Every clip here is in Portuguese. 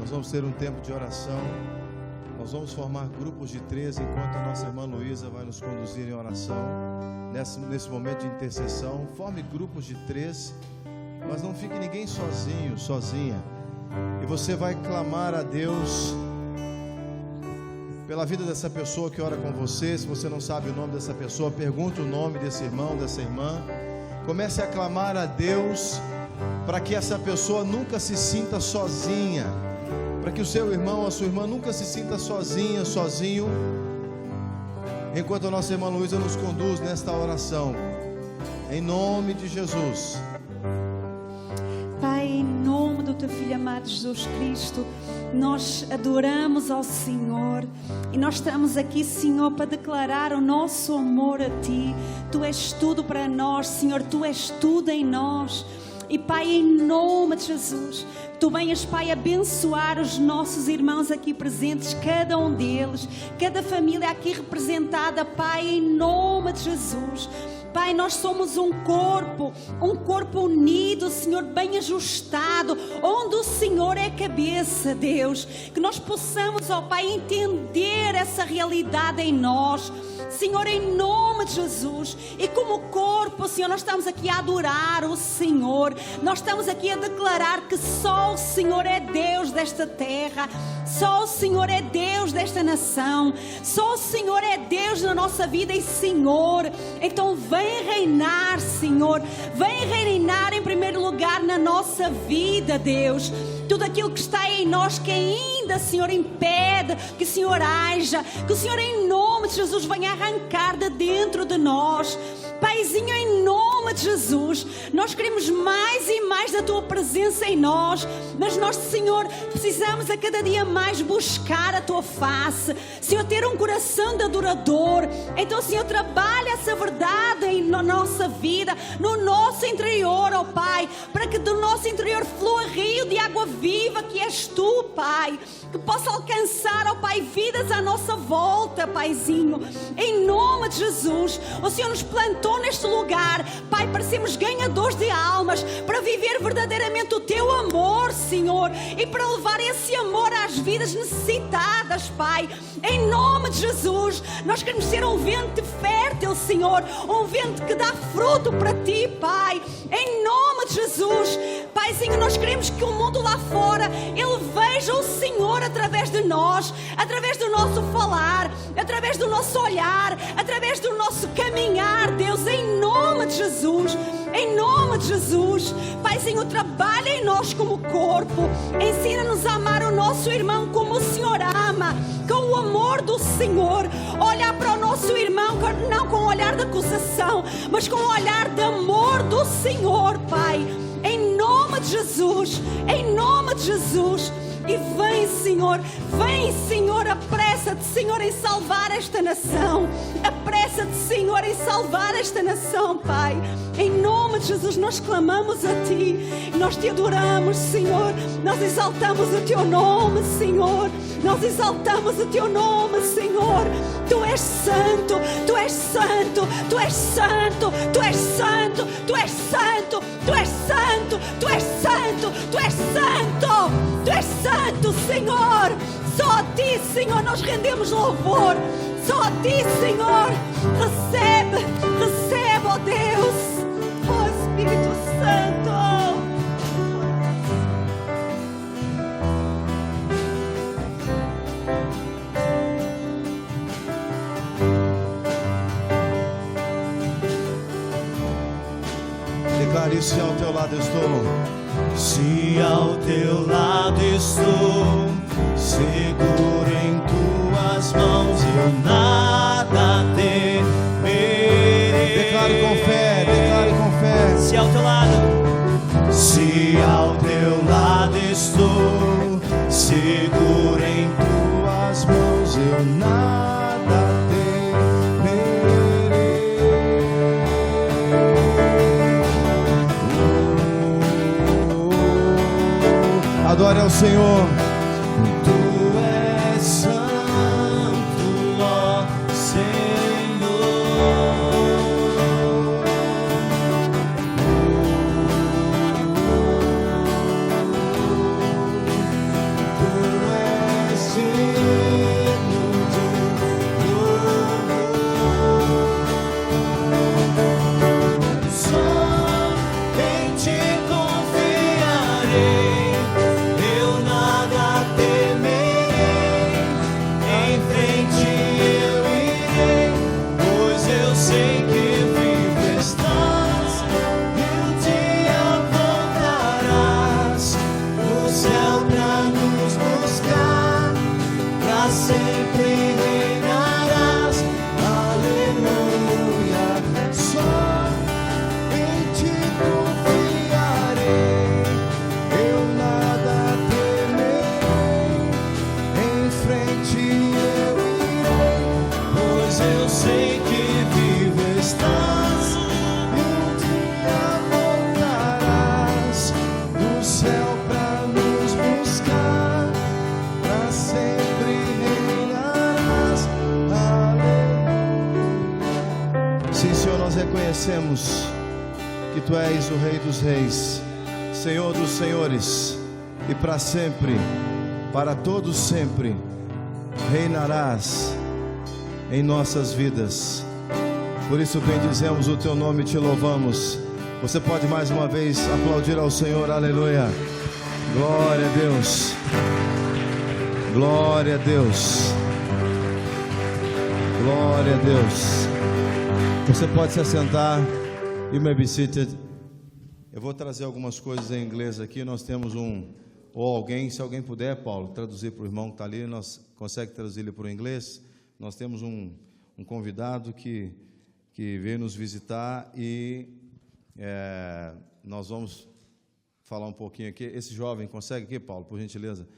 Nós vamos ter um tempo de oração. Nós vamos formar grupos de 3 enquanto a nossa irmã Luísa vai nos conduzir em oração. Nesse momento de intercessão, forme grupos de 3, mas não fique ninguém sozinho, sozinha. E você vai clamar a Deus pela vida dessa pessoa que ora com você. Se você não sabe o nome dessa pessoa, pergunte o nome desse irmão, dessa irmã. Comece a clamar a Deus para que essa pessoa nunca se sinta sozinha, para que o seu irmão, a sua irmã nunca se sinta sozinha, sozinho, enquanto a nossa irmã Luísa nos conduz nesta oração, em nome de Jesus. Pai, em nome do teu Filho amado Jesus Cristo, nós adoramos ao Senhor e nós estamos aqui, Senhor, para declarar o nosso amor a Ti. Tu és tudo para nós, Senhor, Tu és tudo em nós. E Pai, em nome de Jesus, Tu venhas, Pai, abençoar os nossos irmãos aqui presentes, cada um deles, cada família aqui representada, Pai, em nome de Jesus. Pai, nós somos um corpo unido, Senhor, bem ajustado, onde o Senhor é a cabeça, Deus. Que nós possamos, ó Pai, entender essa realidade em nós, Senhor, em nome de Jesus. E como corpo, Senhor, nós estamos aqui a adorar o Senhor. Nós estamos aqui a declarar que só o Senhor é Deus desta terra. Só o Senhor é Deus desta nação. Só o Senhor é Deus na nossa vida. E Senhor, então vem reinar, Senhor. Vem reinar em primeiro lugar na nossa vida, Deus. Tudo aquilo que está em nós que ainda, Senhor, impede que o Senhor haja, que o Senhor, em nome de Jesus, venha arrancar de dentro de nós. Paizinho, em nome de Jesus, nós queremos mais e mais da Tua presença em nós, mas nós, Senhor, precisamos a cada dia mais buscar a Tua face, Senhor, ter um coração de adorador. Então, Senhor, trabalha essa verdade na nossa vida, no nosso interior, ó Pai, para que do nosso interior flua rio de água viva que és Tu, Pai, que possa alcançar, ó Pai, vidas à nossa volta, Paizinho, em nome de Jesus. O Senhor nos plantou neste lugar, Pai, para sermos ganhadores de almas, para viver verdadeiramente o Teu amor, Senhor, e para levar esse amor às vidas necessitadas, Pai, em nome de Jesus. Nós queremos ser um vento fértil, Senhor, um vento que dá fruto para Ti, Pai, em nome de Jesus. Paizinho, nós queremos que o mundo lá fora, ele veja o Senhor através de nós, através do nosso falar, através do nosso olhar, através do nosso caminhar, Deus, em nome de Jesus, em nome de Jesus. Paizinho, trabalha em nós como corpo, ensina-nos a amar o nosso irmão como o Senhor ama, com o amor do Senhor, olhar para o nosso irmão, não com o olhar de acusação, mas com o olhar de amor do Senhor, Pai, em nome de Jesus, em nome de Jesus. E vem, Senhor, apressa-te, Senhor, em salvar esta nação. Apressa-te, Senhor, em salvar esta nação, Pai. Em nome de Jesus, nós clamamos a Ti, nós Te adoramos, Senhor. Nós exaltamos o Teu nome, Senhor. Nós exaltamos o Teu nome, Senhor. Tu és santo, Tu és santo, Tu és santo, Tu és santo, Tu és santo, Tu és santo, Tu és santo, Tu és santo, Tu és santo, Senhor. Só a Ti, Senhor, nós rendemos louvor. Só a Ti, Senhor. Recebe, recebe, ó Deus, ó Espírito Santo. Declare: se ao Teu lado estou. Se ao Teu lado estou, seguro em Tuas mãos, eu nada temerei. Declare com fé, declare com fé. Se ao Teu lado, se ao Teu lado estou, seguro em Tuas mãos, eu nada temerei. Adore ao Senhor. Tu és santo, ó Senhor. Tu que Tu és o Rei dos Reis, Senhor dos Senhores, e para sempre, para todos sempre, reinarás em nossas vidas. Por isso bendizemos o Teu nome e Te louvamos. Você pode mais uma vez aplaudir ao Senhor, aleluia. Glória a Deus, glória a Deus, glória a Deus. Você pode se assentar. You may be seated. Eu vou trazer algumas coisas em inglês aqui. Nós temos ou alguém, se alguém puder, Paulo, traduzir para o irmão que está ali, nós consegue traduzir ele para o inglês. Nós temos um convidado que veio nos visitar e nós vamos falar um pouquinho aqui. Esse jovem consegue aqui, Paulo, por gentileza?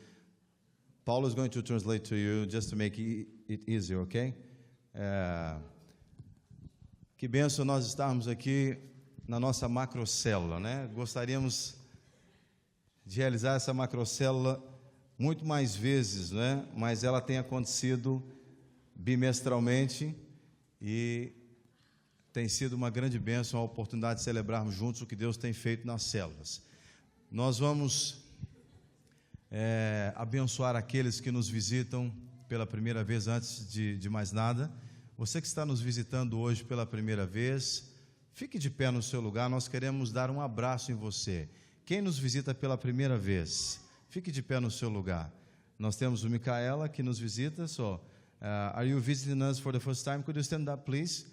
Paulo is going to translate to you just to make it easier, okay? Que benção nós estarmos aqui na nossa macrocélula, né? Gostaríamos de realizar essa macrocélula muito mais vezes, né? Mas ela tem acontecido bimestralmente e tem sido uma grande bênção a oportunidade de celebrarmos juntos o que Deus tem feito nas células. Nós vamos abençoar aqueles que nos visitam pela primeira vez. Antes de mais nada, você que está nos visitando hoje pela primeira vez, fique de pé no seu lugar, nós queremos dar um abraço em você. Quem nos visita pela primeira vez, fique de pé no seu lugar. Nós temos o Micaela que nos visita. So, are you visiting us for the first time? Could you stand up, please?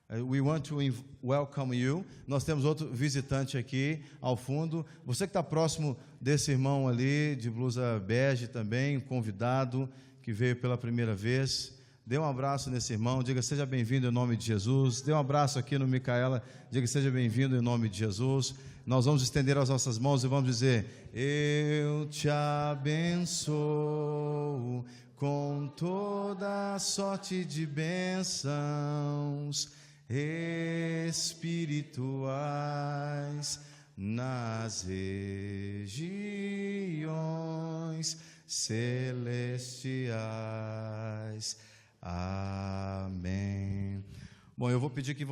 We want to welcome you. Nós temos outro visitante aqui ao fundo. Você que está próximo desse irmão ali, de blusa bege também, convidado, que veio pela primeira vez, dê um abraço nesse irmão, diga seja bem-vindo em nome de Jesus. Dê um abraço aqui no Micaela, diga seja bem-vindo em nome de Jesus. Nós vamos estender as nossas mãos e vamos dizer: eu te abençoo com toda sorte de bênçãos espirituais nas regiões celestiais. Amém. Bom, eu vou pedir que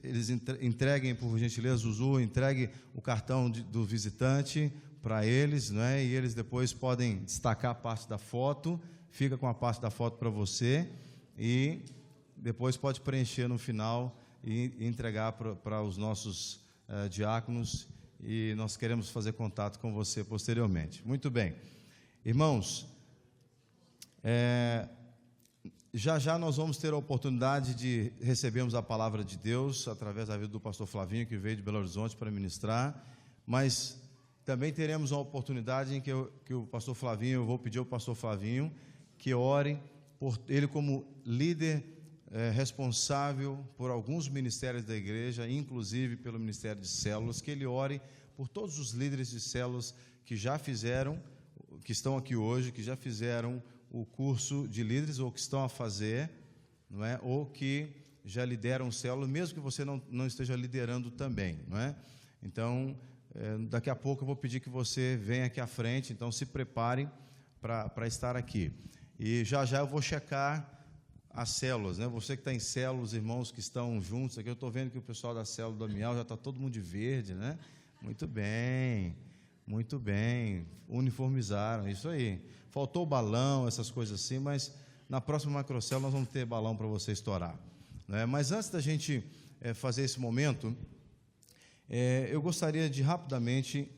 eles entreguem, por gentileza, Zuzu, entregue o cartão do visitante para eles, né? E eles depois podem destacar a parte da foto, fica com a parte da foto para você, e depois pode preencher no final e entregar para os nossos diáconos, e nós queremos fazer contato com você posteriormente. Muito bem. Irmãos, já nós vamos ter a oportunidade de recebermos a palavra de Deus através da vida do pastor Flavinho, que veio de Belo Horizonte para ministrar, mas também teremos uma oportunidade em que o pastor Flavinho, eu vou pedir ao pastor Flavinho que ore por ele como líder responsável por alguns ministérios da igreja, inclusive pelo Ministério de Células, que ele ore por todos os líderes de células que já fizeram, que estão aqui hoje, que já fizeram o curso de líderes, ou que estão a fazer, não é? Ou que já lideram célula, mesmo que você não esteja liderando também, não é? Então, daqui a pouco eu vou pedir que você venha aqui à frente, então se prepare para estar aqui. E já eu vou checar as células, né? Você que está em células, irmãos que estão juntos aqui, eu estou vendo que o pessoal da célula do Amial já está todo mundo de verde, né? Muito bem, uniformizaram, isso aí. Faltou balão, essas coisas assim, mas na próxima macrocélula nós vamos ter balão para você estourar, né? Mas antes da gente fazer esse momento, eu gostaria de rapidamente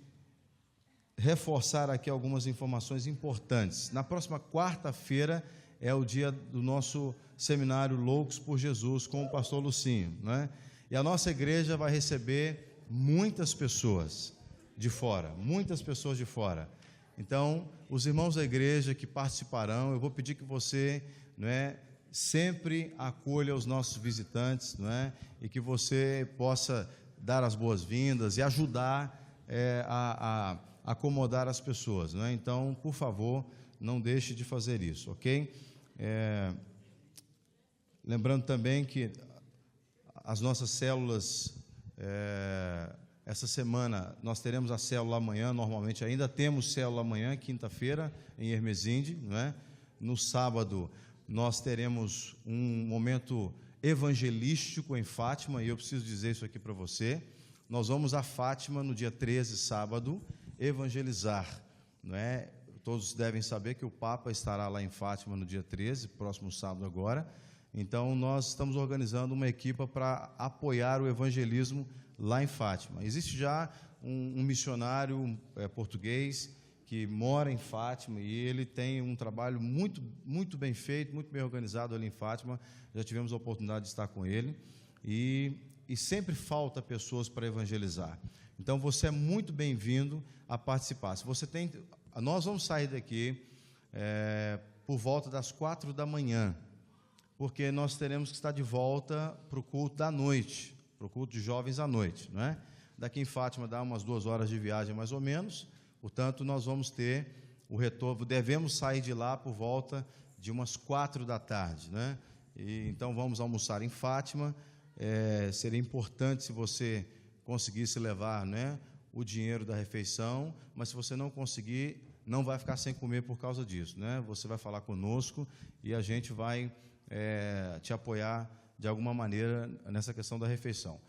reforçar aqui algumas informações importantes. Na próxima quarta-feira é o dia do nosso seminário Loucos por Jesus com o pastor Lucinho, né? E a nossa igreja vai receber muitas pessoas de fora. Então, os irmãos da igreja que participarão, eu vou pedir que você, não é, sempre acolha os nossos visitantes, não é, e que você possa dar as boas-vindas e ajudar a acomodar as pessoas, não é? Então, por favor, não deixe de fazer isso, ok? Lembrando também que as nossas células, essa semana nós teremos a célula amanhã, normalmente ainda temos célula amanhã, quinta-feira, em Hermesinde, não é? No sábado nós teremos um momento evangelístico em Fátima, e eu preciso dizer isso aqui para você. nós vamos a Fátima no dia 13, sábado, evangelizar, não é? Todos devem saber que o Papa estará lá em Fátima no dia 13, próximo sábado agora. Então, nós estamos organizando uma equipe para apoiar o evangelismo lá em Fátima. Existe já um missionário português que mora em Fátima e ele tem um trabalho muito bem feito, muito bem organizado ali em Fátima. Já tivemos a oportunidade de estar com ele e sempre falta pessoas para evangelizar. Então, você é muito bem-vindo a participar. Se você tem, nós vamos sair daqui por volta das 4 da manhã, porque nós teremos que estar de volta para o culto da noite, para o culto de jovens à noite, não é? Daqui em Fátima dá umas 2 horas de viagem mais ou menos, portanto nós vamos ter o retorno, devemos sair de lá por volta de umas 4 da tarde, né? E então vamos almoçar em Fátima. Seria importante se você conseguisse levar, né, o dinheiro da refeição, mas se você não conseguir, não vai ficar sem comer por causa disso, né? Você vai falar conosco e a gente vai te apoiar de alguma maneira nessa questão da refeição.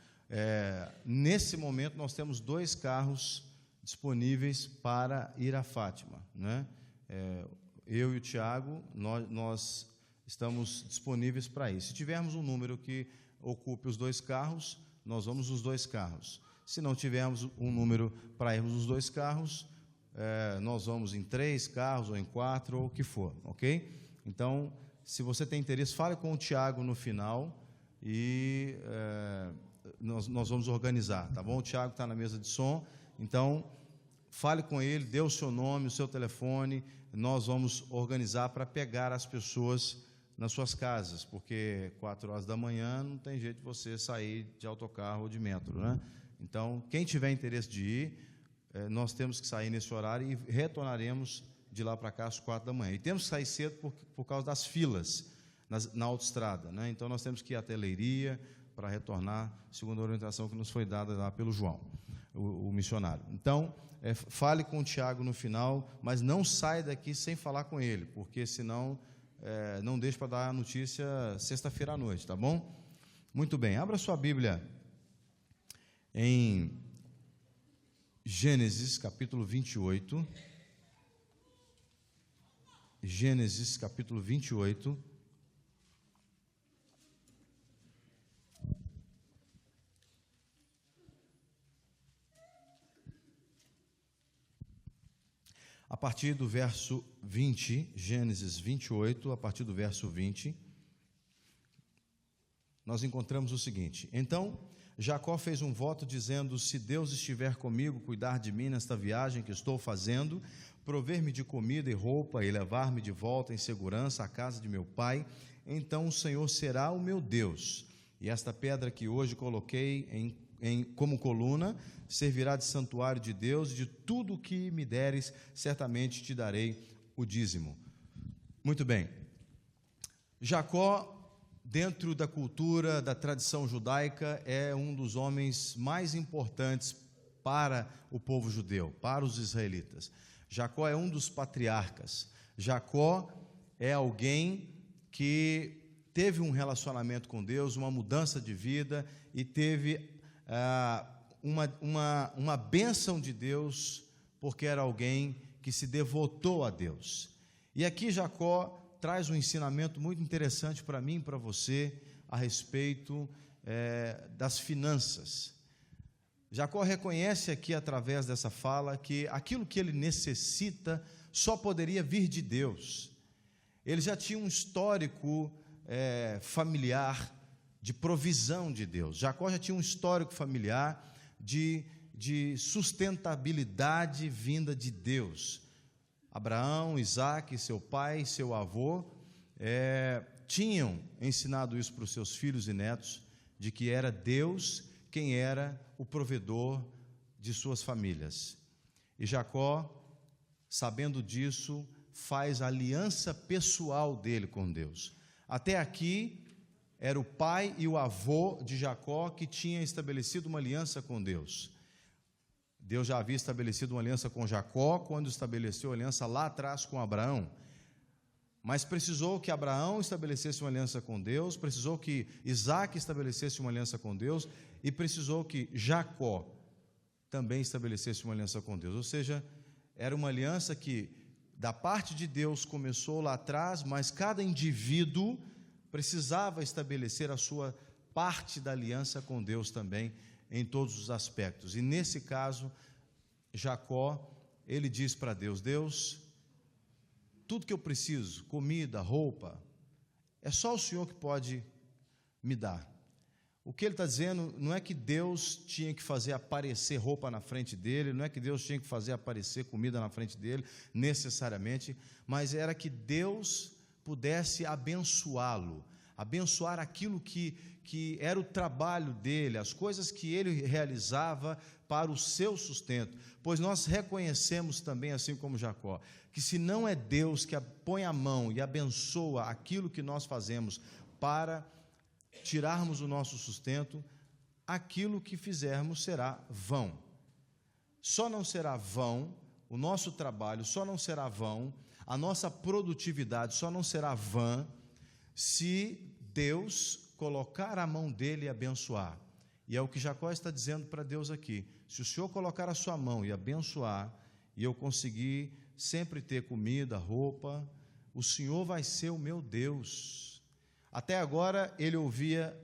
Nesse momento nós temos 2 carros disponíveis para ir a Fátima, né? Eu e o Tiago, nós estamos disponíveis para isso. Se tivermos um número que ocupe os 2 carros, nós vamos os 2 carros. Se não tivermos um número para irmos os 2 carros, nós vamos em 3 carros ou em 4 ou o que for, ok? Então, se você tem interesse, fale com o Tiago no final e nós vamos organizar, tá bom? O Tiago está na mesa de som, então fale com ele, dê o seu nome, o seu telefone, nós vamos organizar para pegar as pessoas nas suas casas, porque 4 horas da manhã não tem jeito de você sair de autocarro ou de metro, né? Então, quem tiver interesse de ir, nós temos que sair nesse horário e retornaremos de lá para cá às 4 da manhã. E temos que sair cedo por causa das filas na autoestrada, né? Então, nós temos que ir até Leiria para retornar, segundo a orientação que nos foi dada lá pelo João, o missionário. Então, fale com o Tiago no final, mas não saia daqui sem falar com ele, porque senão não deixe para dar a notícia sexta-feira à noite, tá bom? Muito bem, abra sua Bíblia em Gênesis capítulo 28. Gênesis capítulo 28. A partir do verso 20, Gênesis 28, a partir do verso 20, nós encontramos o seguinte: Então Jacó fez um voto dizendo: se Deus estiver comigo, cuidar de mim nesta viagem que estou fazendo, prover-me de comida e roupa e levar-me de volta em segurança à casa de meu pai, então o Senhor será o meu Deus, e esta pedra que hoje coloquei como coluna servirá de santuário de Deus, e de tudo o que me deres, certamente te darei o dízimo. Muito bem. Jacó, dentro da cultura, da tradição judaica, é um dos homens mais importantes para o povo judeu, para os israelitas. Jacó é um dos patriarcas. Jacó é alguém que teve um relacionamento com Deus, uma mudança de vida e teve uma bênção de Deus, porque era alguém que se devotou a Deus. E aqui Jacó traz um ensinamento muito interessante para mim e para você a respeito das finanças. Jacó reconhece aqui, através dessa fala, que aquilo que ele necessita só poderia vir de Deus. Ele já tinha um histórico familiar de provisão de Deus. Jacó já tinha um histórico familiar de sustentabilidade vinda de Deus. Abraão, Isaque, seu pai, seu avô, tinham ensinado isso para os seus filhos e netos, de que era Deus quem era o provedor de suas famílias. E Jacó, sabendo disso, faz a aliança pessoal dele com Deus. Até aqui, era o pai e o avô de Jacó que tinham estabelecido uma aliança com Deus. Deus já havia estabelecido uma aliança com Jacó, quando estabeleceu a aliança lá atrás com Abraão. Mas precisou que Abraão estabelecesse uma aliança com Deus, precisou que Isaque estabelecesse uma aliança com Deus, e precisou que Jacó também estabelecesse uma aliança com Deus. Ou seja, era uma aliança que, da parte de Deus, começou lá atrás, mas cada indivíduo precisava estabelecer a sua parte da aliança com Deus também, em todos os aspectos. E nesse caso, Jacó, ele diz para Deus: Deus, tudo que eu preciso, comida, roupa, é só o Senhor que pode me dar. O que ele está dizendo não é que Deus tinha que fazer aparecer roupa na frente dele, não é que Deus tinha que fazer aparecer comida na frente dele, necessariamente, mas era que Deus pudesse abençoá-lo, abençoar aquilo que era o trabalho dele, as coisas que ele realizava para o seu sustento. Pois nós reconhecemos também, assim como Jacó, que se não é Deus que põe a mão e abençoa aquilo que nós fazemos para tirarmos o nosso sustento, aquilo que fizermos será vão. Só não será vão o nosso trabalho, só não será vão a nossa produtividade, só não será vã se Deus colocar a mão dele e abençoar. E é o que Jacó está dizendo para Deus aqui: se o Senhor colocar a sua mão e abençoar, e eu conseguir sempre ter comida, roupa, o Senhor vai ser o meu Deus. Até agora ele ouvia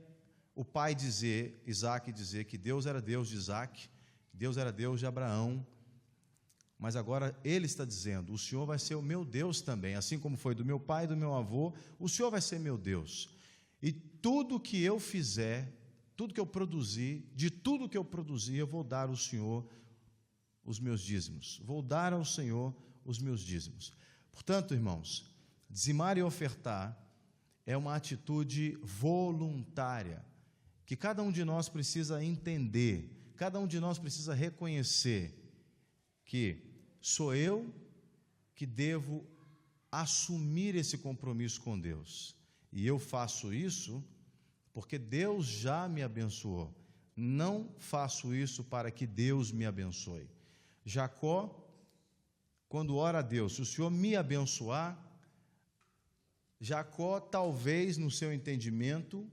o pai dizer, Isaac dizer, que Deus era Deus de Isaac, que Deus era Deus de Abraão, mas agora ele está dizendo: o Senhor vai ser o meu Deus também, assim como foi do meu pai e do meu avô, o Senhor vai ser meu Deus. E tudo que eu fizer, tudo que eu produzir, de tudo que eu produzir, eu vou dar ao Senhor os meus dízimos, vou dar ao Senhor os meus dízimos. Portanto, irmãos, dizimar e ofertar é uma atitude voluntária, que cada um de nós precisa entender, cada um de nós precisa reconhecer que sou eu que devo assumir esse compromisso com Deus, e eu faço isso porque Deus já me abençoou, não faço isso para que Deus me abençoe. Jacó, quando ora a Deus: se o Senhor me abençoar, Jacó, talvez no seu entendimento,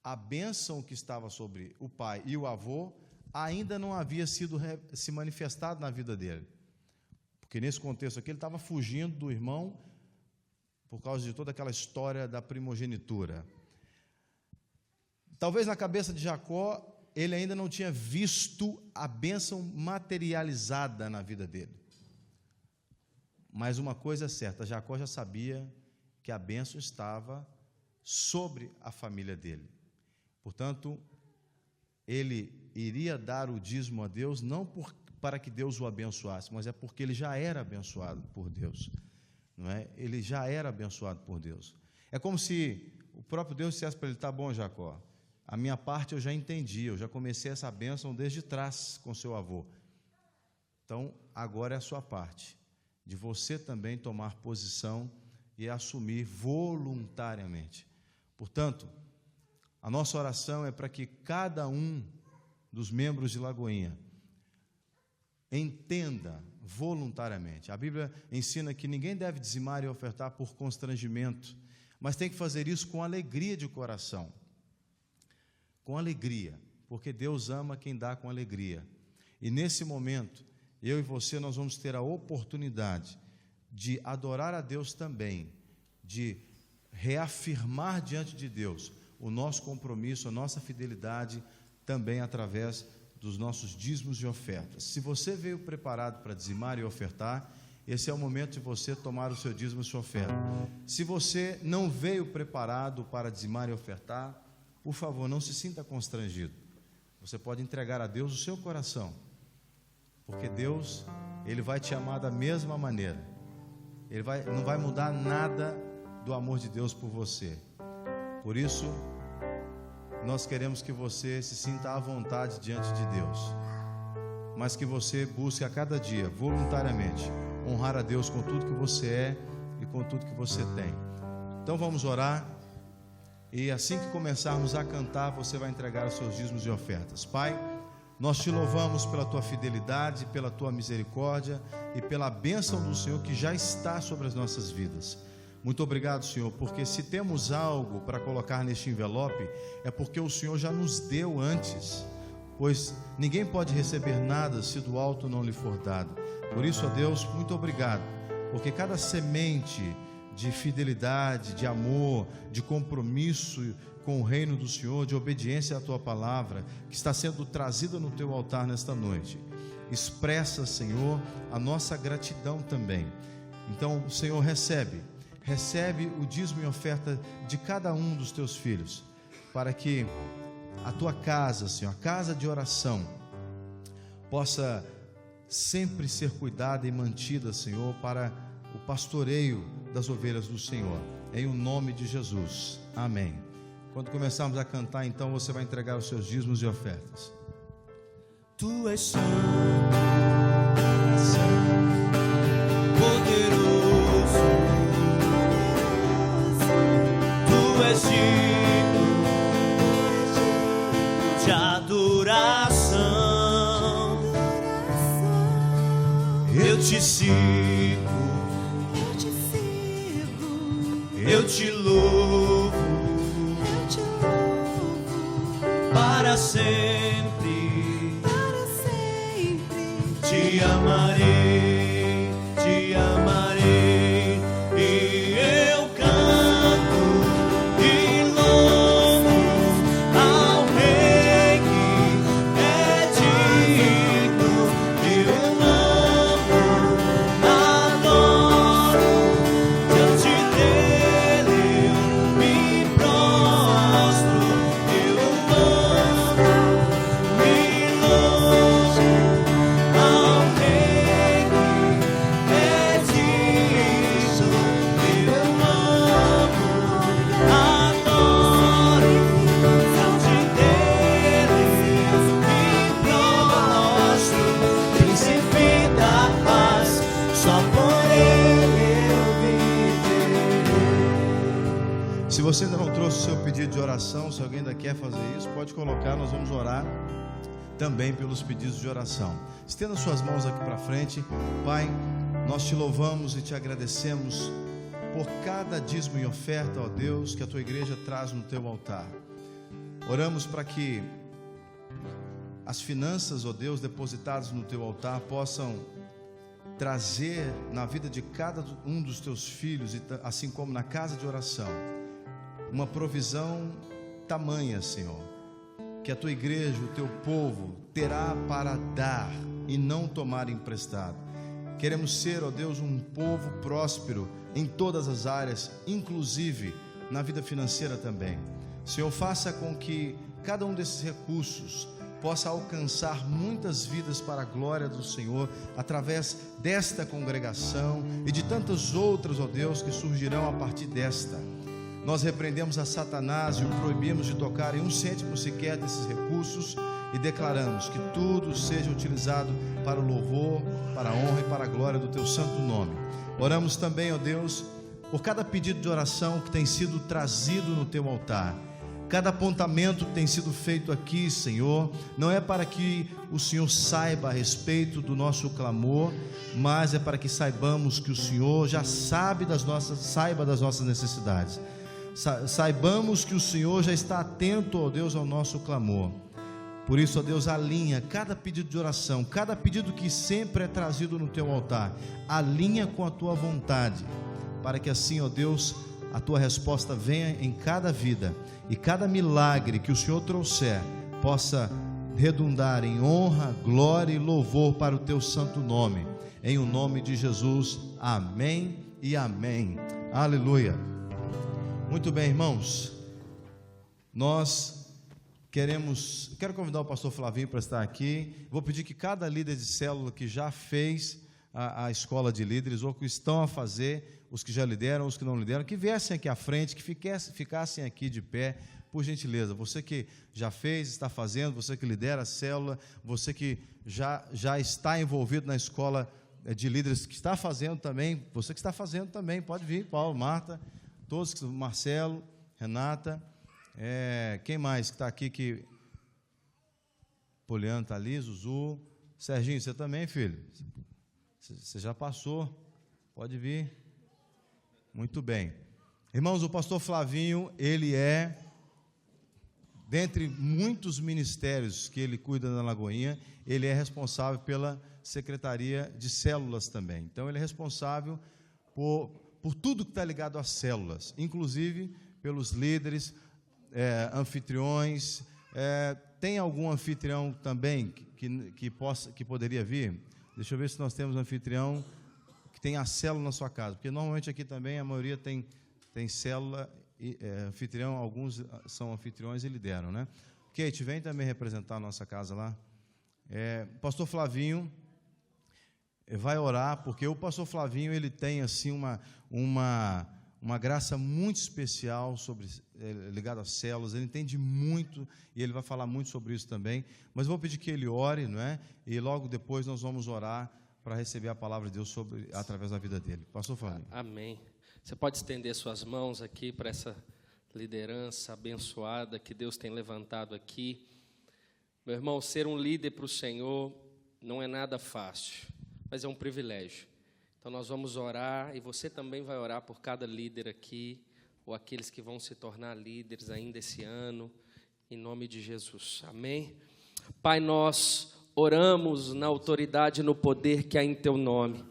a bênção que estava sobre o pai e o avô ainda não havia se manifestado na vida dele, porque nesse contexto aqui ele estava fugindo do irmão por causa de toda aquela história da primogenitura. Talvez na cabeça de Jacó ele ainda não tinha visto a bênção materializada na vida dele, mas uma coisa é certa: Jacó já sabia que a bênção estava sobre a família dele. Portanto, ele iria dar o dízimo a Deus, não para que Deus o abençoasse, mas é porque ele já era abençoado por Deus, não é? Ele já era abençoado por Deus. É como se o próprio Deus dissesse para ele: tá bom, Jacó, a minha parte eu já entendi, eu já comecei essa bênção desde trás com seu avô, então agora é a sua parte, de você também tomar posição e assumir voluntariamente. Portanto, a nossa oração é para que cada um dos membros de Lagoinha entenda voluntariamente. A Bíblia ensina que ninguém deve dizimar e ofertar por constrangimento, mas tem que fazer isso com alegria de coração. Com alegria, porque Deus ama quem dá com alegria. E nesse momento, eu e você, nós vamos ter a oportunidade de adorar a Deus também, de reafirmar diante de Deus o nosso compromisso, a nossa fidelidade, também através dos nossos dízimos e ofertas. Se você veio preparado para dizimar e ofertar, esse é o momento de você tomar o seu dízimo e sua oferta. Se você não veio preparado para dizimar e ofertar, por favor, não se sinta constrangido. Você pode entregar a Deus o seu coração, porque Deus, Ele vai te amar da mesma maneira. Ele não vai mudar nada do amor de Deus por você. Por isso, nós queremos que você se sinta à vontade diante de Deus, mas que você busque a cada dia, voluntariamente, honrar a Deus com tudo que você é e com tudo que você tem. Então vamos orar, e assim que começarmos a cantar, você vai entregar os seus dízimos e ofertas. Pai, nós te louvamos pela tua fidelidade, pela tua misericórdia e pela bênção do Senhor que já está sobre as nossas vidas. Muito obrigado, Senhor, porque se temos algo para colocar neste envelope, é porque o Senhor já nos deu antes. pois ninguém pode receber nada se do alto não lhe for dado. Por isso, ó Deus, muito obrigado, porque cada semente de fidelidade, de amor, de compromisso com o reino do Senhor, de obediência à tua palavra, que está sendo trazida no teu altar nesta noite, expressa, Senhor, a nossa gratidão também. Então, Senhor, recebe o dízimo e oferta de cada um dos teus filhos, para que a tua casa, Senhor, a casa de oração, possa sempre ser cuidada e mantida, Senhor, para o pastoreio das ovelhas do Senhor, em o nome de Jesus, amém. Quando começarmos a cantar, então você vai entregar os seus dízimos e ofertas. Tu és santo, poderoso, tu és digno de adoração. Eu te sigo, eu te louvo, para sempre, te amarei, e eu canto e louvo ao Rei que é digno. Eu amo, adoro, diante dele eu me prostro. Eu amo, me louvo ao Rei que é digno. Eu amo, adoro, diante dele me prostro. Príncipe da paz, só por ele eu viverei. Se você ainda não trouxe o seu pedido de oração, se alguém ainda quer fazer isso, pode colocar, nós vamos orar também pelos pedidos de oração. Estenda suas mãos aqui para frente. Pai, nós te louvamos e te agradecemos por cada dízimo e oferta, ó Deus, que a tua igreja traz no teu altar. Oramos para que as finanças, ó Deus, depositadas no teu altar possam trazer na vida de cada um dos teus filhos, assim como na casa de oração, uma provisão tamanha, Senhor, que a tua igreja, o teu povo, terá para dar e não tomar emprestado. Queremos ser, ó Deus, um povo próspero em todas as áreas, inclusive na vida financeira também. Senhor, faça com que cada um desses recursos possa alcançar muitas vidas para a glória do Senhor, através desta congregação e de tantas outras, ó Deus, que surgirão a partir desta. Nós repreendemos a Satanás e o proibimos de tocar em 1 cêntimo sequer desses recursos e declaramos que tudo seja utilizado para o louvor, para a honra e para a glória do teu santo nome. Oramos também, ó Deus, por cada pedido de oração que tem sido trazido no teu altar. Cada apontamento que tem sido feito aqui, Senhor, não é para que o Senhor saiba a respeito do nosso clamor, mas é para que saibamos que o Senhor já saiba das nossas necessidades. Saibamos que o Senhor já está atento, ó Deus, ao nosso clamor. Por isso, ó Deus, alinha cada pedido de oração, cada pedido que sempre é trazido no teu altar, alinha com a tua vontade, para que assim, ó Deus, a tua resposta venha em cada vida, e cada milagre que o Senhor trouxer possa redundar em honra, glória e louvor para o teu santo nome, em o nome de Jesus, amém e amém, aleluia. Muito bem, irmãos, quero convidar o pastor Flavinho para estar aqui. Vou pedir que cada líder de célula que já fez a escola de líderes, ou que estão a fazer, os que já lideram, os que não lideram, que viessem aqui à frente, que ficassem aqui de pé, por gentileza. Você que já fez, está fazendo, você que lidera a célula, você que já está envolvido na escola de líderes, que está fazendo também, você que está fazendo também, pode vir, Paulo, Marta, todos, Marcelo, Renata, quem mais que está aqui? Poliana está ali, Zuzu, Serginho, você também, filho? Você já passou, pode vir. Muito bem. Irmãos, o pastor Flavinho, ele é dentre muitos ministérios que ele cuida na Lagoinha, ele é responsável pela Secretaria de Células também. Então, ele é responsável por tudo que está ligado às células, inclusive pelos líderes, anfitriões. Tem algum anfitrião também que poderia vir? Deixa eu ver se nós temos um anfitrião que tem a célula na sua casa, porque normalmente aqui também a maioria tem célula, anfitrião, alguns são anfitriões e lideram, né? Kate, vem também representar a nossa casa lá. Pastor Flavinho vai orar, porque o pastor Flavinho, ele tem assim uma graça muito especial ligado às células, ele entende muito e ele vai falar muito sobre isso também, mas vou pedir que ele ore, não é? E logo depois nós vamos orar para receber a palavra de Deus através da vida dele. Pastor Flavinho. Amém. Você pode estender suas mãos aqui para essa liderança abençoada que Deus tem levantado aqui. Meu irmão, ser um líder para o Senhor não é nada fácil, mas é um privilégio. Então nós vamos orar, e você também vai orar por cada líder aqui, ou aqueles que vão se tornar líderes ainda esse ano, em nome de Jesus. Amém? Pai, nós oramos na autoridade e no poder que há em Teu nome.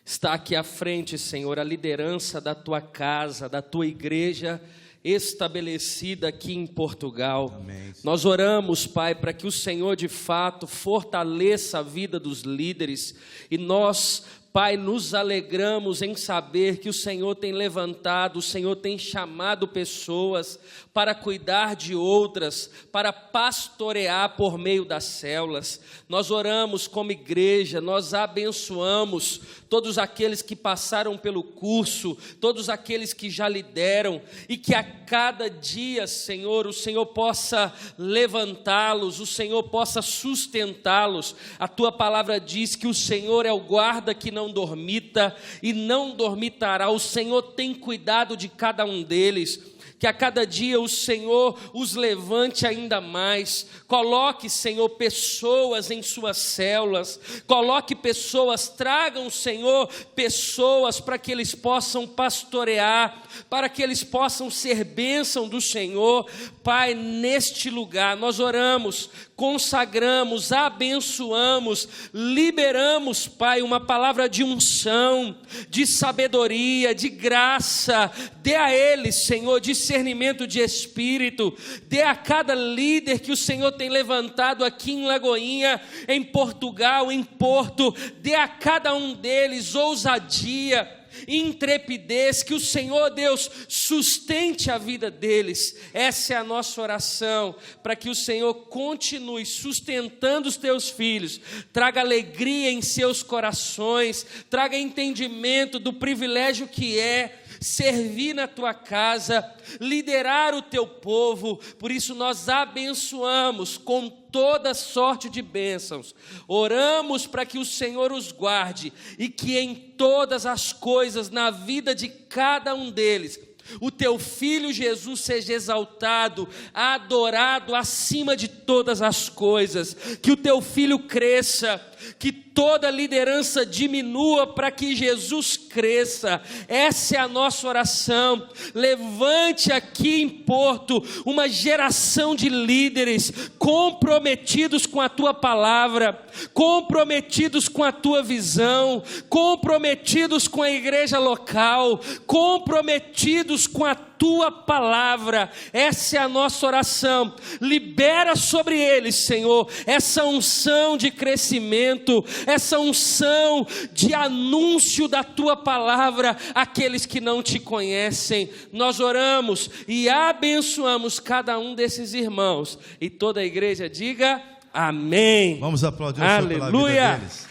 Está aqui à frente, Senhor, a liderança da Tua casa, da Tua igreja, estabelecida aqui em Portugal. Amém. Nós oramos, Pai, para que o Senhor de fato fortaleça a vida dos líderes, e nós, Pai, nos alegramos em saber que o Senhor tem levantado, o Senhor tem chamado pessoas para cuidar de outras, para pastorear por meio das células. Nós oramos como igreja, nós abençoamos todos aqueles que passaram pelo curso, todos aqueles que já lideram, e que a cada dia, Senhor, o Senhor possa levantá-los, o Senhor possa sustentá-los. A Tua palavra diz que o Senhor é o guarda que não dormita e não dormitará. O Senhor tem cuidado de cada um deles. Que a cada dia o Senhor os levante ainda mais. Coloque, Senhor, pessoas em suas células. Coloque pessoas, tragam, Senhor, pessoas para que eles possam pastorear, para que eles possam ser bênção do Senhor. Pai, neste lugar nós oramos, consagramos, abençoamos, liberamos, Pai, uma palavra de unção, de sabedoria, de graça. Dê a eles, Senhor, discernimento de espírito. Dê a cada líder que o Senhor tem levantado aqui em Lagoinha, em Portugal, em Porto. Dê a cada um deles ousadia, intrepidez, que o Senhor Deus sustente a vida deles. Essa é a nossa oração, para que o Senhor continue sustentando os teus filhos, traga alegria em seus corações, traga entendimento do privilégio que é servir na tua casa, liderar o teu povo. Por isso nós abençoamos com toda sorte de bênçãos, oramos para que o Senhor os guarde, e que em todas as coisas, na vida de cada um deles, o teu Filho Jesus seja exaltado, adorado acima de todas as coisas. Que o teu Filho cresça, que toda liderança diminua para que Jesus cresça. Essa é a nossa oração. Levante aqui em Porto uma geração de líderes comprometidos com a tua palavra, comprometidos com a tua visão, comprometidos com a igreja local, comprometidos com a tua palavra. Essa é a nossa oração. Libera sobre eles, Senhor, essa unção de crescimento, essa unção de anúncio da tua palavra àqueles que não te conhecem. Nós oramos e abençoamos cada um desses irmãos, e toda a igreja diga amém. Vamos aplaudir o Senhor pela vida deles.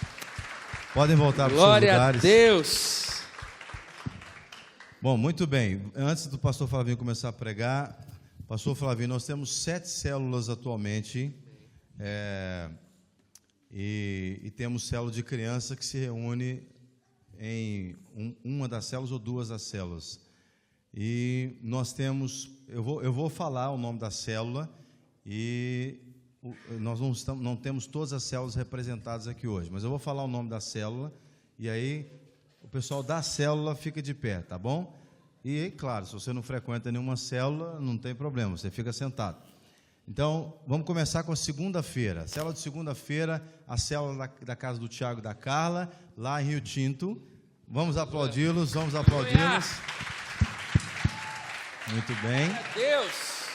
Podem voltar para os seus lugares. Glória a Deus. Bom, muito bem. Antes do pastor Flavinho começar a pregar, pastor Flavinho, nós temos 7 células atualmente, e temos célula de criança que se reúne em uma das células ou 2 das células. E nós temos, eu vou falar o nome da célula, e nós não temos todas as células representadas aqui hoje, mas eu vou falar o nome da célula, e aí o pessoal da célula fica de pé, tá bom? E, claro, se você não frequenta nenhuma célula, não tem problema, você fica sentado. Então, vamos começar com a segunda-feira. A célula de segunda-feira, a célula da casa do Tiago e da Carla, lá em Rio Tinto. Vamos aplaudi-los, vamos aplaudi-los. Muito bem. Deus!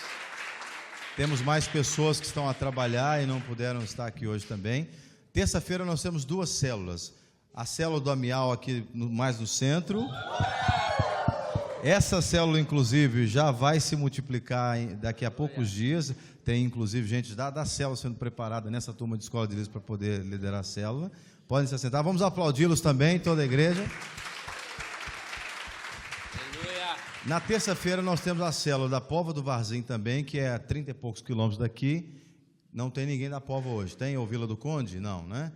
Temos mais pessoas que estão a trabalhar e não puderam estar aqui hoje também. Terça-feira nós temos 2 células. A célula do Amial aqui mais no centro. Essa célula, inclusive, já vai se multiplicar daqui a poucos dias. Tem, inclusive, gente da célula sendo preparada nessa turma de escola de líderes para poder liderar a célula. Podem se assentar. Vamos aplaudi-los também, toda a igreja. Aleluia. Na terça-feira nós temos a célula da Póvoa do Varzim também, que é a 30 e poucos quilômetros daqui. Não tem ninguém da Póvoa hoje. Tem ou Vila do Conde? Não, né?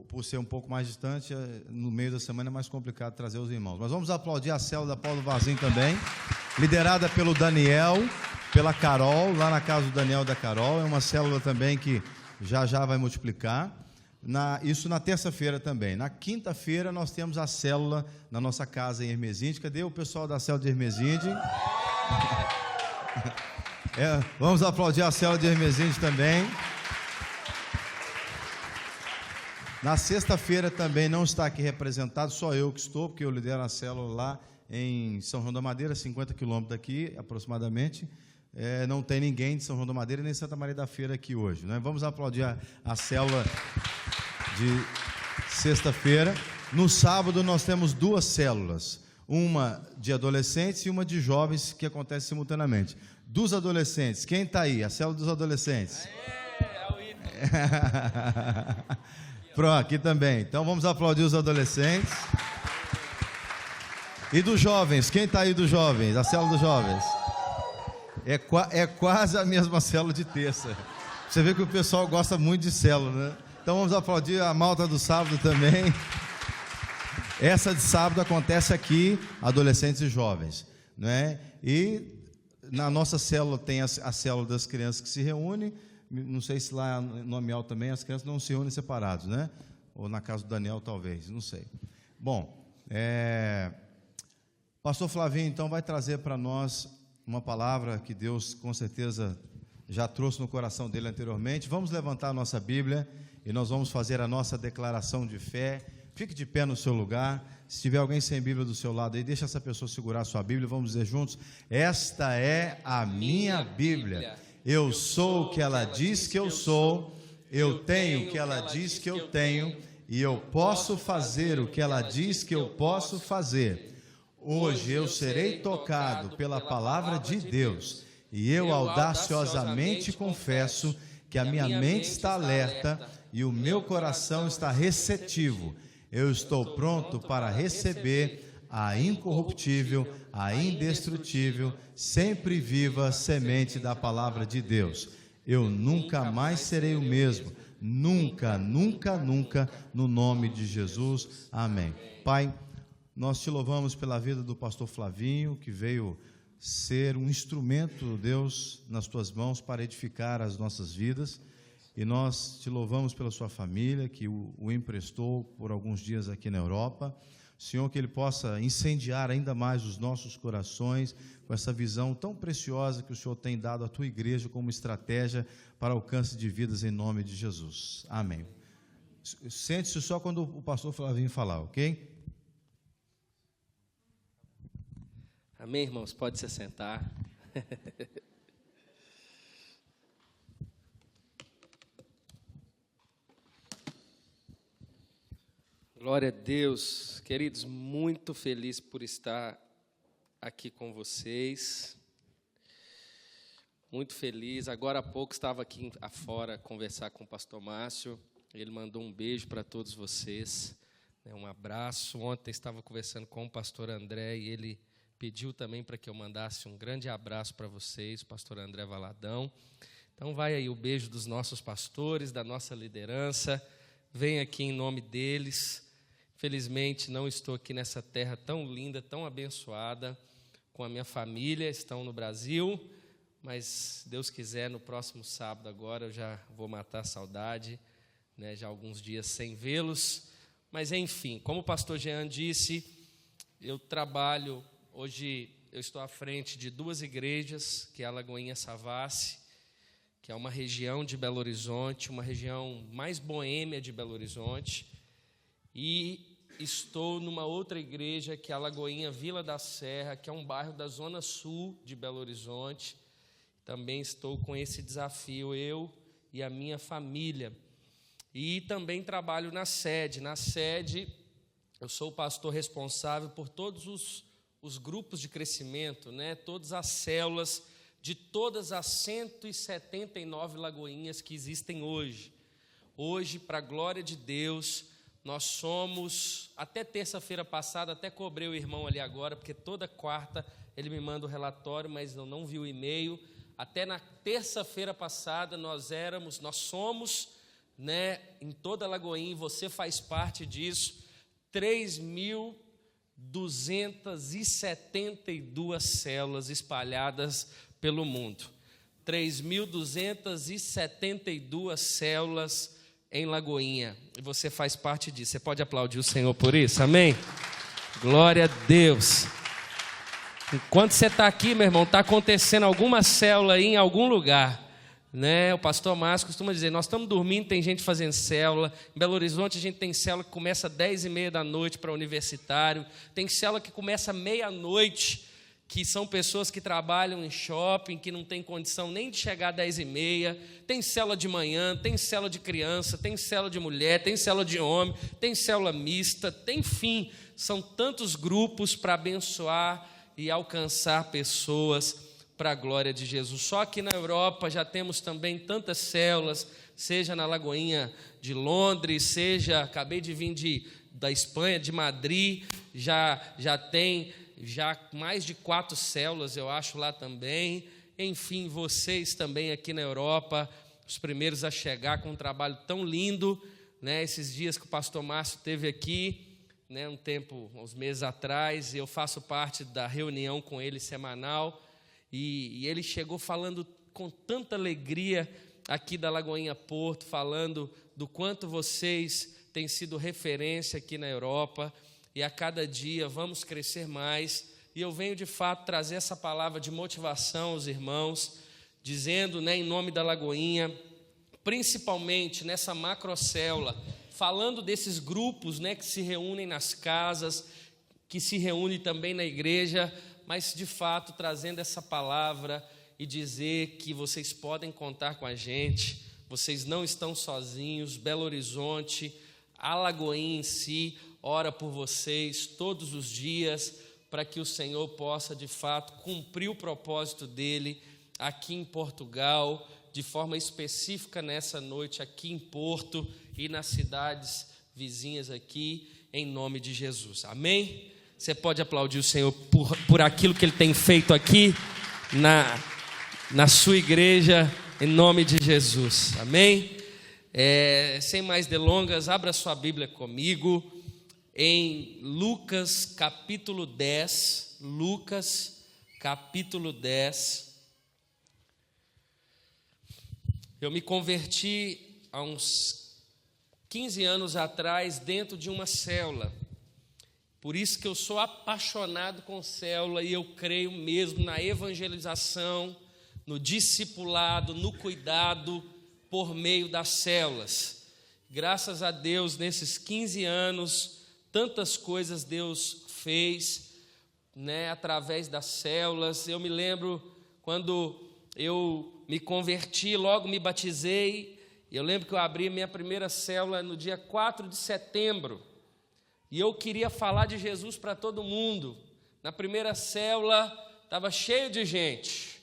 Por ser um pouco mais distante, no meio da semana é mais complicado trazer os irmãos. Mas vamos aplaudir a célula da Póvoa do Varzim também, liderada pelo Daniel, pela Carol, lá na casa do Daniel e da Carol. É uma célula também que já vai multiplicar. Isso na terça-feira também. Na quinta-feira nós temos a célula na nossa casa em Hermesinde. Cadê o pessoal da célula de Hermesinde? Vamos aplaudir a célula de Hermesinde também. Na sexta-feira também não está aqui representado, só eu que estou, porque eu lidero a célula lá em São João da Madeira, 50 quilômetros daqui, aproximadamente. Não tem ninguém de São João da Madeira nem Santa Maria da Feira aqui hoje, né? Vamos aplaudir a célula de sexta-feira. No sábado nós temos 2 células, uma de adolescentes e uma de jovens, que acontece simultaneamente. Dos adolescentes, quem está aí? A célula dos adolescentes. Pronto, aqui também. Então vamos aplaudir os adolescentes. E dos jovens, quem está aí dos jovens? A célula dos jovens. É quase a mesma célula de terça. Você vê que o pessoal gosta muito de célula, né? Então vamos aplaudir a malta do sábado também. Essa de sábado acontece aqui, adolescentes e jovens, né? E na nossa célula tem a célula das crianças que se reúnem. Não sei se lá no Amial também as crianças não se reúnem separados, né? Ou na casa do Daniel talvez, não sei. Bom, pastor Flavinho então vai trazer para nós uma palavra que Deus com certeza já trouxe no coração dele anteriormente. Vamos levantar a nossa Bíblia e nós vamos fazer a nossa declaração de fé. Fique de pé no seu lugar. Se tiver alguém sem Bíblia do seu lado aí, deixa essa pessoa segurar a sua Bíblia. Vamos dizer juntos: esta é a minha Bíblia. Eu sou o que ela diz que eu sou, eu tenho o que ela diz que eu tenho, e eu posso fazer o que ela diz que eu posso fazer. Hoje eu serei tocado pela palavra de Deus, e eu audaciosamente confesso que a minha mente está alerta e o meu coração está receptivo. Eu estou pronto para receber a incorruptível, a indestrutível, sempre viva semente da palavra de Deus. Eu nunca mais serei o mesmo, nunca, nunca, nunca, no nome de Jesus, amém. Pai, nós te louvamos pela vida do pastor Flavinho, que veio ser um instrumento, Deus, nas tuas mãos para edificar as nossas vidas, e nós te louvamos pela sua família, que o emprestou por alguns dias aqui na Europa. Senhor, que Ele possa incendiar ainda mais os nossos corações com essa visão tão preciosa que o Senhor tem dado à Tua igreja como estratégia para alcance de vidas em nome de Jesus. Amém. Sente-se só quando o pastor Flavinho falar, ok? Amém, irmãos? Pode se sentar. Glória a Deus, queridos, muito feliz por estar aqui com vocês, muito feliz. Agora há pouco estava aqui afora conversar com o pastor Márcio, ele mandou um beijo para todos vocês, um abraço. Ontem estava conversando com o pastor André e ele pediu também para que eu mandasse um grande abraço para vocês, o pastor André Valadão. Então vai aí o beijo dos nossos pastores, da nossa liderança, vem aqui em nome deles. Felizmente, não estou aqui nessa terra tão linda, tão abençoada, com a minha família, estão no Brasil, mas, se Deus quiser, no próximo sábado agora eu já vou matar a saudade, né, já há alguns dias sem vê-los, mas enfim, como o pastor Jean disse, eu trabalho, hoje eu estou à frente de 2 igrejas, que é a Lagoinha Savassi, que é uma região de Belo Horizonte, uma região mais boêmia de Belo Horizonte, e estou numa outra igreja, que é a Lagoinha Vila da Serra, que é um bairro da zona sul de Belo Horizonte. Também estou com esse desafio, eu e a minha família. E também trabalho na sede. Na sede, eu sou o pastor responsável por todos os grupos de crescimento, né? Todas as células de todas as 179 lagoinhas que existem hoje. Hoje, para a glória de Deus, nós somos, até terça-feira passada, até cobrei o irmão ali agora, porque toda quarta ele me manda o relatório, mas eu não vi o e-mail. Até na terça-feira passada nós somos, né, em toda a Lagoinha, e você faz parte disso, 3.272 células espalhadas pelo mundo. 3.272 células em Lagoinha, e você faz parte disso. Você pode aplaudir o Senhor por isso, amém? Glória a Deus. Enquanto você está aqui, meu irmão, está acontecendo alguma célula aí em algum lugar, né? O pastor Márcio costuma dizer, nós estamos dormindo, tem gente fazendo célula. Em Belo Horizonte a gente tem célula que começa às 10h30 da noite para universitário, tem célula que começa meia-noite, que são pessoas que trabalham em shopping, que não tem condição nem de chegar às 10h30, tem célula de manhã, tem célula de criança, tem célula de mulher, tem célula de homem, tem célula mista, tem, enfim, são tantos grupos para abençoar e alcançar pessoas para a glória de Jesus. Só que na Europa já temos também tantas células, seja na Lagoinha de Londres, seja, acabei de vir da Espanha, de Madrid, já tem mais de 4 células, eu acho, lá também. Enfim, vocês também aqui na Europa, os primeiros a chegar com um trabalho tão lindo, né? Esses dias que o pastor Márcio esteve aqui, né, uns meses atrás, eu faço parte da reunião com ele semanal, e ele chegou falando com tanta alegria aqui da Lagoinha Porto, falando do quanto vocês têm sido referência aqui na Europa, e a cada dia vamos crescer mais, e eu venho de fato trazer essa palavra de motivação aos irmãos, dizendo, né, em nome da Lagoinha, principalmente nessa macrocélula, falando desses grupos, né, que se reúnem nas casas, que se reúnem também na igreja, mas de fato trazendo essa palavra e dizer que vocês podem contar com a gente, vocês não estão sozinhos. Belo Horizonte, a Lagoinha em si, ora por vocês todos os dias, para que o Senhor possa de fato cumprir o propósito dele aqui em Portugal, de forma específica nessa noite aqui em Porto e nas cidades vizinhas aqui, em nome de Jesus, amém? Você pode aplaudir o Senhor por aquilo que Ele tem feito aqui na sua igreja, em nome de Jesus, amém? Sem mais delongas, abra sua Bíblia comigo em Lucas capítulo 10, Lucas capítulo 10. Eu me converti há uns 15 anos atrás dentro de uma célula. Por isso que eu sou apaixonado com célula e eu creio mesmo na evangelização, no discipulado, no cuidado por meio das células. Graças a Deus, nesses 15 anos, tantas coisas Deus fez, né, através das células. Eu me lembro quando eu me converti, logo me batizei. Eu lembro que eu abri a minha primeira célula no dia 4 de setembro. E eu queria falar de Jesus para todo mundo. Na primeira célula estava cheio de gente.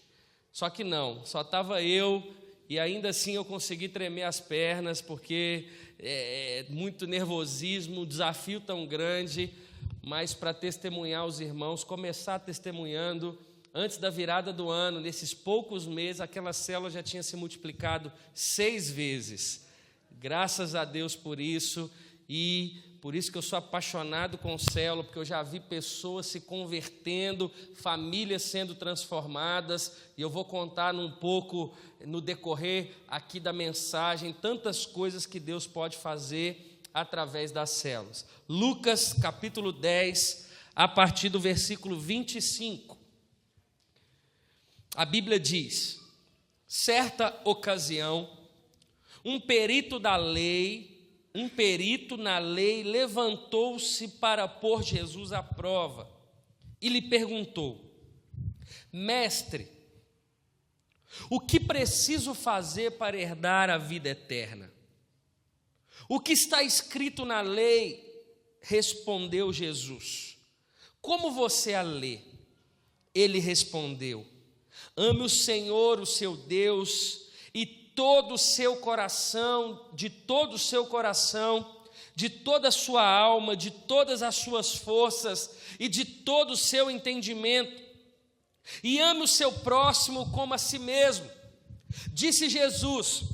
Só que não, só estava eu. E ainda assim eu consegui tremer as pernas, porque muito nervosismo, desafio tão grande. Mas para testemunhar os irmãos, começar testemunhando. Antes da virada do ano, nesses poucos meses, aquela célula já tinha se multiplicado 6 vezes. Graças a Deus por isso. E por isso que eu sou apaixonado com célula, porque eu já vi pessoas se convertendo, famílias sendo transformadas, e eu vou contar um pouco no decorrer aqui da mensagem, tantas coisas que Deus pode fazer através das células. Lucas capítulo 10, a partir do versículo 25. A Bíblia diz: certa ocasião, um perito na lei levantou-se para pôr Jesus à prova e lhe perguntou: Mestre, o que preciso fazer para herdar a vida eterna? O que está escrito na lei? Respondeu Jesus. Como você a lê? Ele respondeu: ame o Senhor, o seu Deus, e todo o seu coração, de todo o seu coração, de toda a sua alma, de todas as suas forças e de todo o seu entendimento. E ame o seu próximo como a si mesmo. Disse Jesus: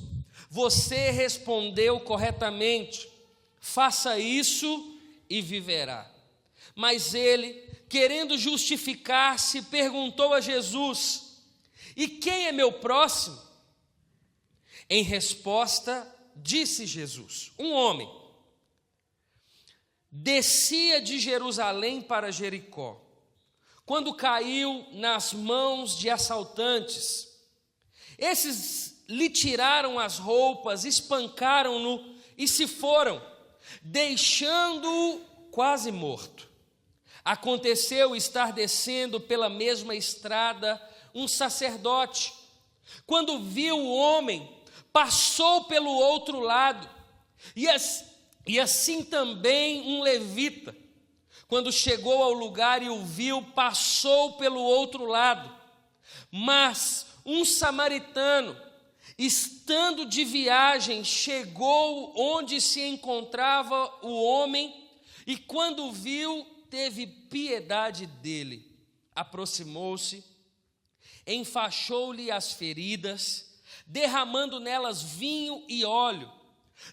você respondeu corretamente, faça isso e viverá. Mas ele, querendo justificar-se, perguntou a Jesus: e quem é meu próximo? Em resposta, disse Jesus: um homem descia de Jerusalém para Jericó, quando caiu nas mãos de assaltantes. Esses lhe tiraram as roupas, espancaram-no e se foram, deixando-o quase morto. Aconteceu estar descendo pela mesma estrada um sacerdote. Quando viu o homem, passou pelo outro lado, e assim também um levita. Quando chegou ao lugar e o viu, passou pelo outro lado. Mas um samaritano, estando de viagem, chegou onde se encontrava o homem, e quando viu, teve piedade dele. Aproximou-se, enfaixou-lhe as feridas, derramando nelas vinho e óleo.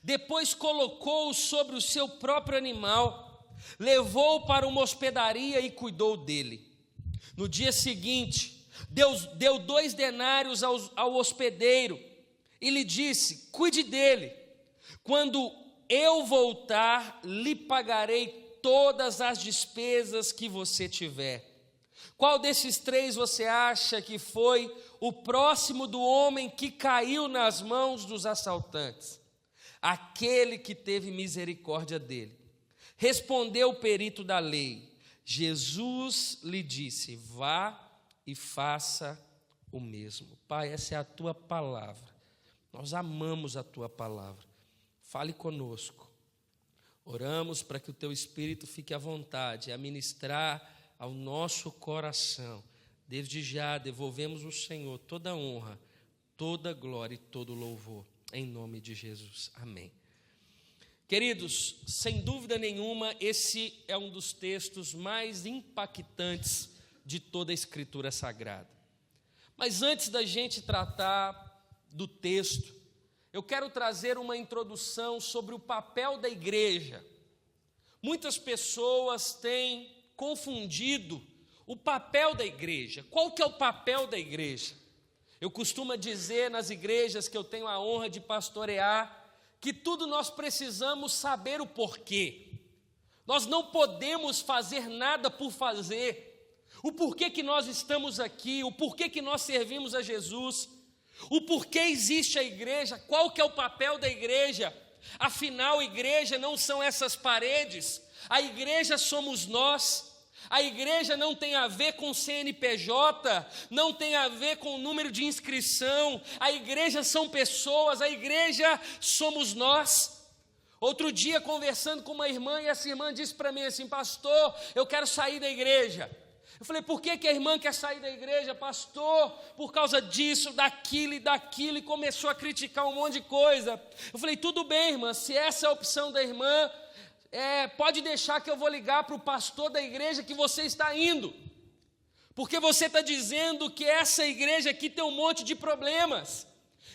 Depois colocou-o sobre o seu próprio animal, levou-o para uma hospedaria e cuidou dele. No dia seguinte, deu 2 denários ao hospedeiro e lhe disse: cuide dele. Quando eu voltar, lhe pagarei todas as despesas que você tiver. Qual desses 3 você acha que foi o próximo do homem que caiu nas mãos dos assaltantes? Aquele que teve misericórdia dele. Respondeu o perito da lei. Jesus lhe disse: vá e faça o mesmo. Pai, essa é a tua palavra. Nós amamos a tua palavra. Fale conosco. Oramos para que o teu Espírito fique à vontade a ministrar ao nosso coração. Desde já devolvemos ao Senhor toda a honra, toda a glória e todo o louvor. Em nome de Jesus. Amém. Queridos, sem dúvida nenhuma, esse é um dos textos mais impactantes de toda a Escritura Sagrada. Mas antes da gente tratar do texto, eu quero trazer uma introdução sobre o papel da igreja. Muitas pessoas têm confundido o papel da igreja. Qual que é o papel da igreja? Eu costumo dizer nas igrejas que eu tenho a honra de pastorear, que tudo nós precisamos saber o porquê. Nós não podemos fazer nada por fazer. O porquê que nós estamos aqui, o porquê que nós servimos a Jesus, o porquê existe a igreja, qual que é o papel da igreja. Afinal, igreja não são essas paredes, a igreja somos nós. A igreja não tem a ver com CNPJ, não tem a ver com o número de inscrição, a igreja são pessoas, a igreja somos nós. Outro dia, conversando com uma irmã, e essa irmã disse para mim assim: pastor, eu quero sair da igreja. Eu falei: por que a irmã quer sair da igreja, pastor? Por causa disso, daquilo, e começou a criticar um monte de coisa. Eu falei: tudo bem, irmã, se essa é a opção da irmã, pode deixar que eu vou ligar para o pastor da igreja que você está indo, porque você está dizendo que essa igreja aqui tem um monte de problemas.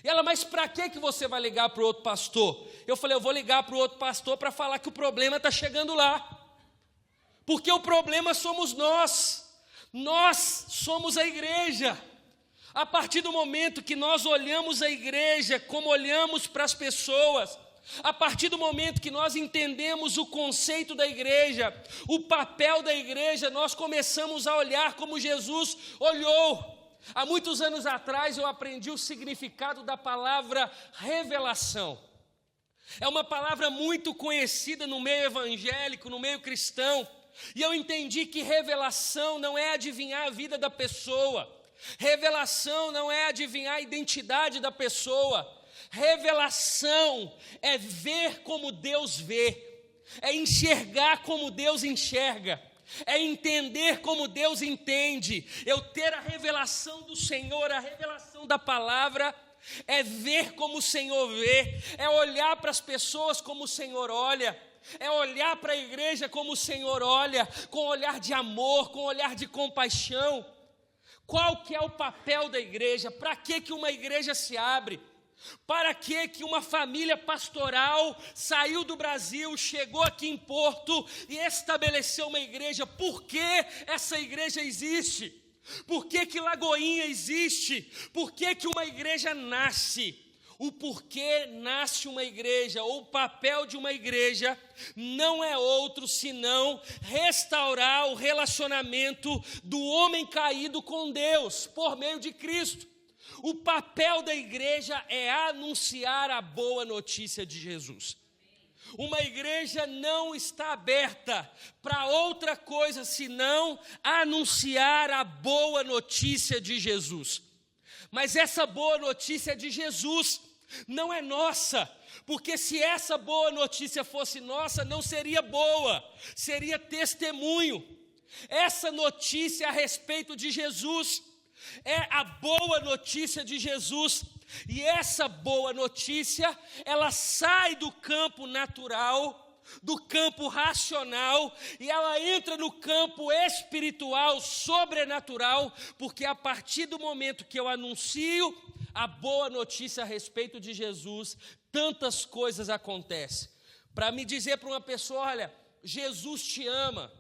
E ela: mas para que você vai ligar para o outro pastor? Eu falei: eu vou ligar para o outro pastor para falar que o problema está chegando lá, porque o problema somos nós somos a igreja. A partir do momento que nós olhamos a igreja como olhamos para as pessoas, a partir do momento que nós entendemos o conceito da igreja, o papel da igreja, nós começamos a olhar como Jesus olhou. Há muitos anos atrás eu aprendi o significado da palavra revelação. É uma palavra muito conhecida no meio evangélico, no meio cristão. E eu entendi que revelação não é adivinhar a vida da pessoa. Revelação não é adivinhar a identidade da pessoa. Revelação é ver como Deus vê. É enxergar como Deus enxerga. É entender como Deus entende. Eu ter a revelação do Senhor, a revelação da palavra, é ver como o Senhor vê, é olhar para as pessoas como o Senhor olha, é olhar para a igreja como o Senhor olha, com olhar de amor, com olhar de compaixão. Qual que é o papel da igreja? Para que uma igreja se abre? Para que uma família pastoral saiu do Brasil, chegou aqui em Porto e estabeleceu uma igreja? Por que essa igreja existe? Por que Lagoinha existe? Por que uma igreja nasce? O porquê nasce uma igreja, ou o papel de uma igreja, não é outro senão restaurar o relacionamento do homem caído com Deus, por meio de Cristo. O papel da igreja é anunciar a boa notícia de Jesus. Uma igreja não está aberta para outra coisa senão anunciar a boa notícia de Jesus. Mas essa boa notícia de Jesus não é nossa, porque se essa boa notícia fosse nossa, não seria boa, seria testemunho. Essa notícia a respeito de Jesus é a boa notícia de Jesus. E essa boa notícia, ela sai do campo natural, do campo racional, e ela entra no campo espiritual, sobrenatural, porque a partir do momento que eu anuncio a boa notícia a respeito de Jesus, tantas coisas acontecem. Para me dizer para uma pessoa, olha, Jesus te ama.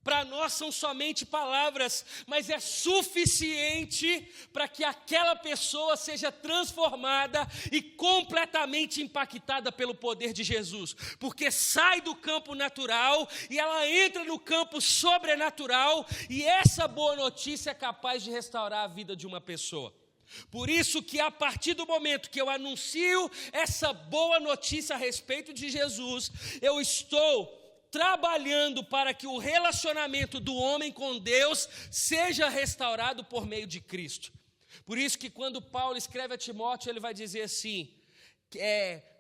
Para nós são somente palavras, mas é suficiente para que aquela pessoa seja transformada e completamente impactada pelo poder de Jesus, porque sai do campo natural e ela entra no campo sobrenatural, e essa boa notícia é capaz de restaurar a vida de uma pessoa. Por isso que a partir do momento que eu anuncio essa boa notícia a respeito de Jesus, eu estou trabalhando para que o relacionamento do homem com Deus seja restaurado por meio de Cristo. Por isso que quando Paulo escreve a Timóteo, ele vai dizer assim,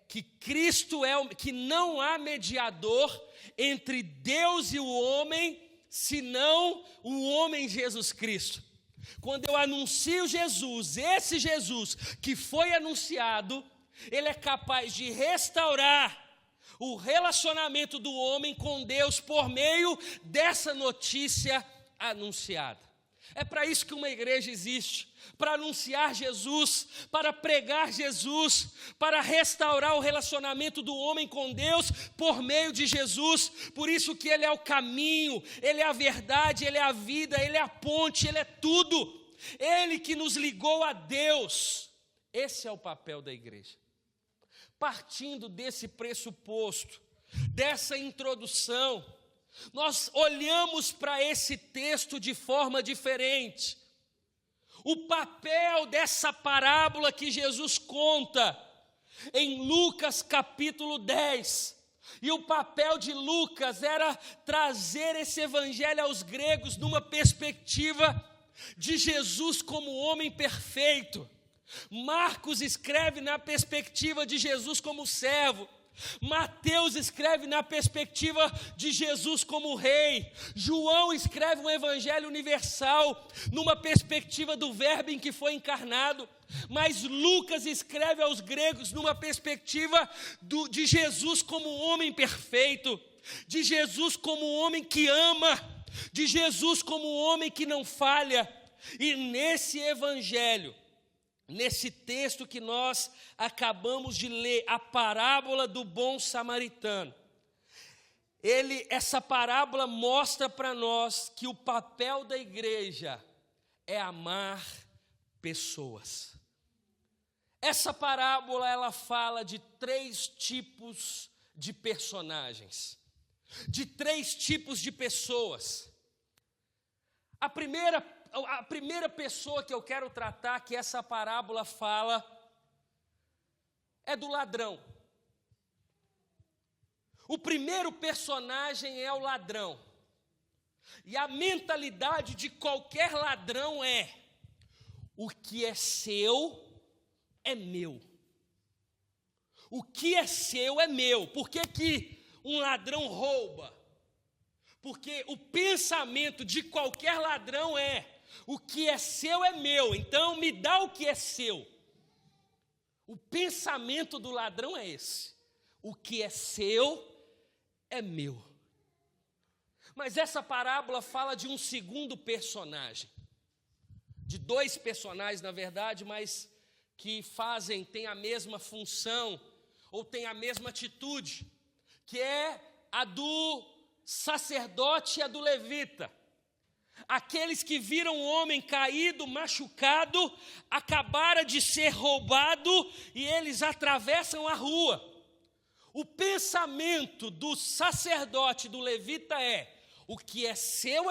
que Cristo que não há mediador entre Deus e o homem, senão o homem Jesus Cristo. Quando eu anuncio Jesus, esse Jesus que foi anunciado, ele é capaz de restaurar o relacionamento do homem com Deus por meio dessa notícia anunciada. É para isso que uma igreja existe, para anunciar Jesus, para pregar Jesus, para restaurar o relacionamento do homem com Deus por meio de Jesus. Por isso que Ele é o caminho, Ele é a verdade, Ele é a vida, Ele é a ponte, Ele é tudo. Ele que nos ligou a Deus. Esse é o papel da igreja. Partindo desse pressuposto, dessa introdução, nós olhamos para esse texto de forma diferente. O papel dessa parábola que Jesus conta em Lucas capítulo 10. E o papel de Lucas era trazer esse evangelho aos gregos numa perspectiva de Jesus como homem perfeito. Marcos escreve na perspectiva de Jesus como servo. Mateus escreve na perspectiva de Jesus como rei. João escreve um evangelho universal numa perspectiva do verbo em que foi encarnado. Mas Lucas escreve aos gregos numa perspectiva de Jesus como homem perfeito, de Jesus como homem que ama, de Jesus como homem que não falha. E nesse evangelho, nesse texto que nós acabamos de ler, a parábola do bom samaritano, essa parábola mostra para nós que o papel da igreja é amar pessoas. Essa parábola, ela fala de 3 tipos de personagens, de 3 tipos de pessoas. A primeira a primeira pessoa que eu quero tratar, que essa parábola fala, é do ladrão. O primeiro personagem é o ladrão. E a mentalidade de qualquer ladrão é: o que é seu é meu. O que é seu é meu. Por que que um ladrão rouba? Porque o pensamento de qualquer ladrão é: o que é seu é meu, então me dá o que é seu. O pensamento do ladrão é esse: o que é seu é meu. Mas essa parábola fala de um segundo personagem, de dois personagens, na verdade, mas que têm a mesma função, ou têm a mesma atitude, que é a do sacerdote e a do levita. Aqueles que viram um homem caído, machucado, acabara de ser roubado, e eles atravessam a rua. O pensamento do sacerdote e do levita é: o que é seu,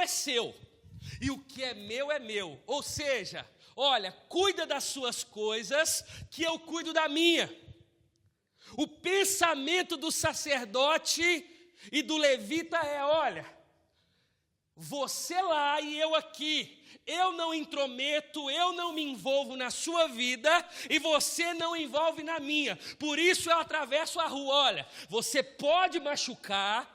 e o que é meu. Ou seja, olha, cuida das suas coisas, que eu cuido da minha. O pensamento do sacerdote e do levita é: olha, você lá e eu aqui. Eu não intrometo, eu não me envolvo na sua vida e você não envolve na minha. Por isso eu atravesso a rua. Olha, você pode machucar,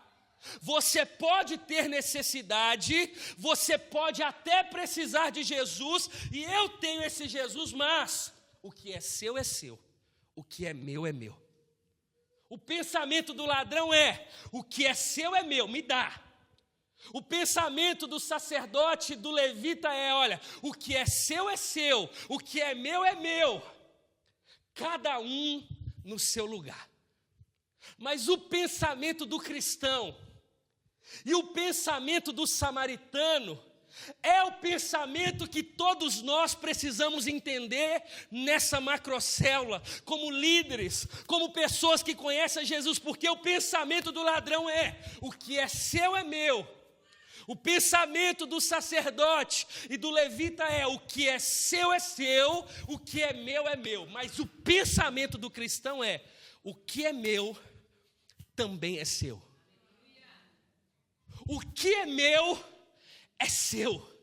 você pode ter necessidade, você pode até precisar de Jesus, e eu tenho esse Jesus, mas o que é seu, o que é meu. O pensamento do ladrão é: o que é seu é meu, me dá. O pensamento do sacerdote e do levita é: olha, o que é seu, o que é meu. Cada um no seu lugar. Mas o pensamento do cristão e o pensamento do samaritano é o pensamento que todos nós precisamos entender nessa macrocélula, como líderes, como pessoas que conhecem Jesus, porque o pensamento do ladrão é: o que é seu é meu. O pensamento do sacerdote e do levita é: o que é seu, o que é meu. Mas o pensamento do cristão é: o que é meu também é seu. O que é meu é seu.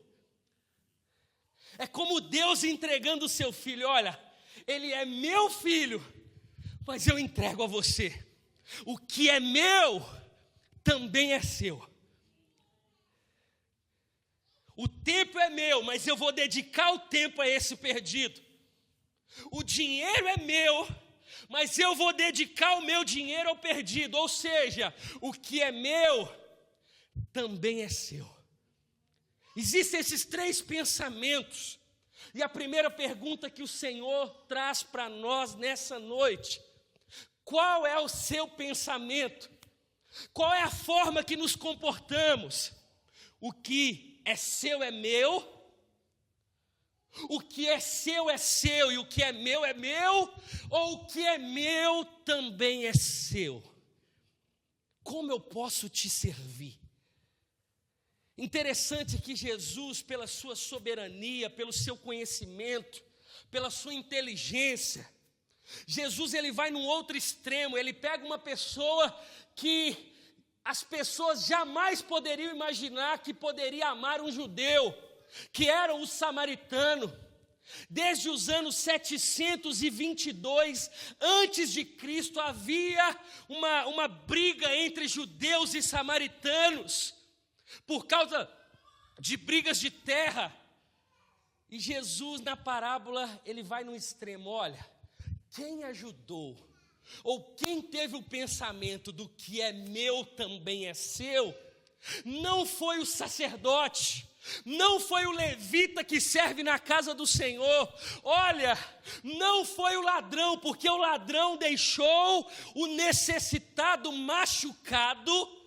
É como Deus entregando o seu filho: olha, ele é meu filho, mas eu entrego a você. O que é meu também é seu. O tempo é meu, mas eu vou dedicar o tempo a esse perdido. O dinheiro é meu, mas eu vou dedicar o meu dinheiro ao perdido. Ou seja, o que é meu também é seu. Existem esses três pensamentos. E a primeira pergunta que o Senhor traz para nós nessa noite: qual é o seu pensamento? Qual é a forma que nos comportamos? O que é seu é meu, o que é seu e o que é meu, ou o que é meu também é seu? Como eu posso te servir? Interessante que Jesus, pela sua soberania, pelo seu conhecimento, pela sua inteligência, Jesus ele vai num outro extremo. Ele pega uma pessoa que as pessoas jamais poderiam imaginar que poderia amar um judeu, que era o samaritano. Desde os anos 722 antes de Cristo havia uma briga entre judeus e samaritanos por causa de brigas de terra. E Jesus, na parábola, ele vai no extremo: olha, quem ajudou ou quem teve o pensamento do que é meu também é seu, não foi o sacerdote, não foi o levita que serve na casa do Senhor, olha, não foi o ladrão, porque o ladrão deixou o necessitado machucado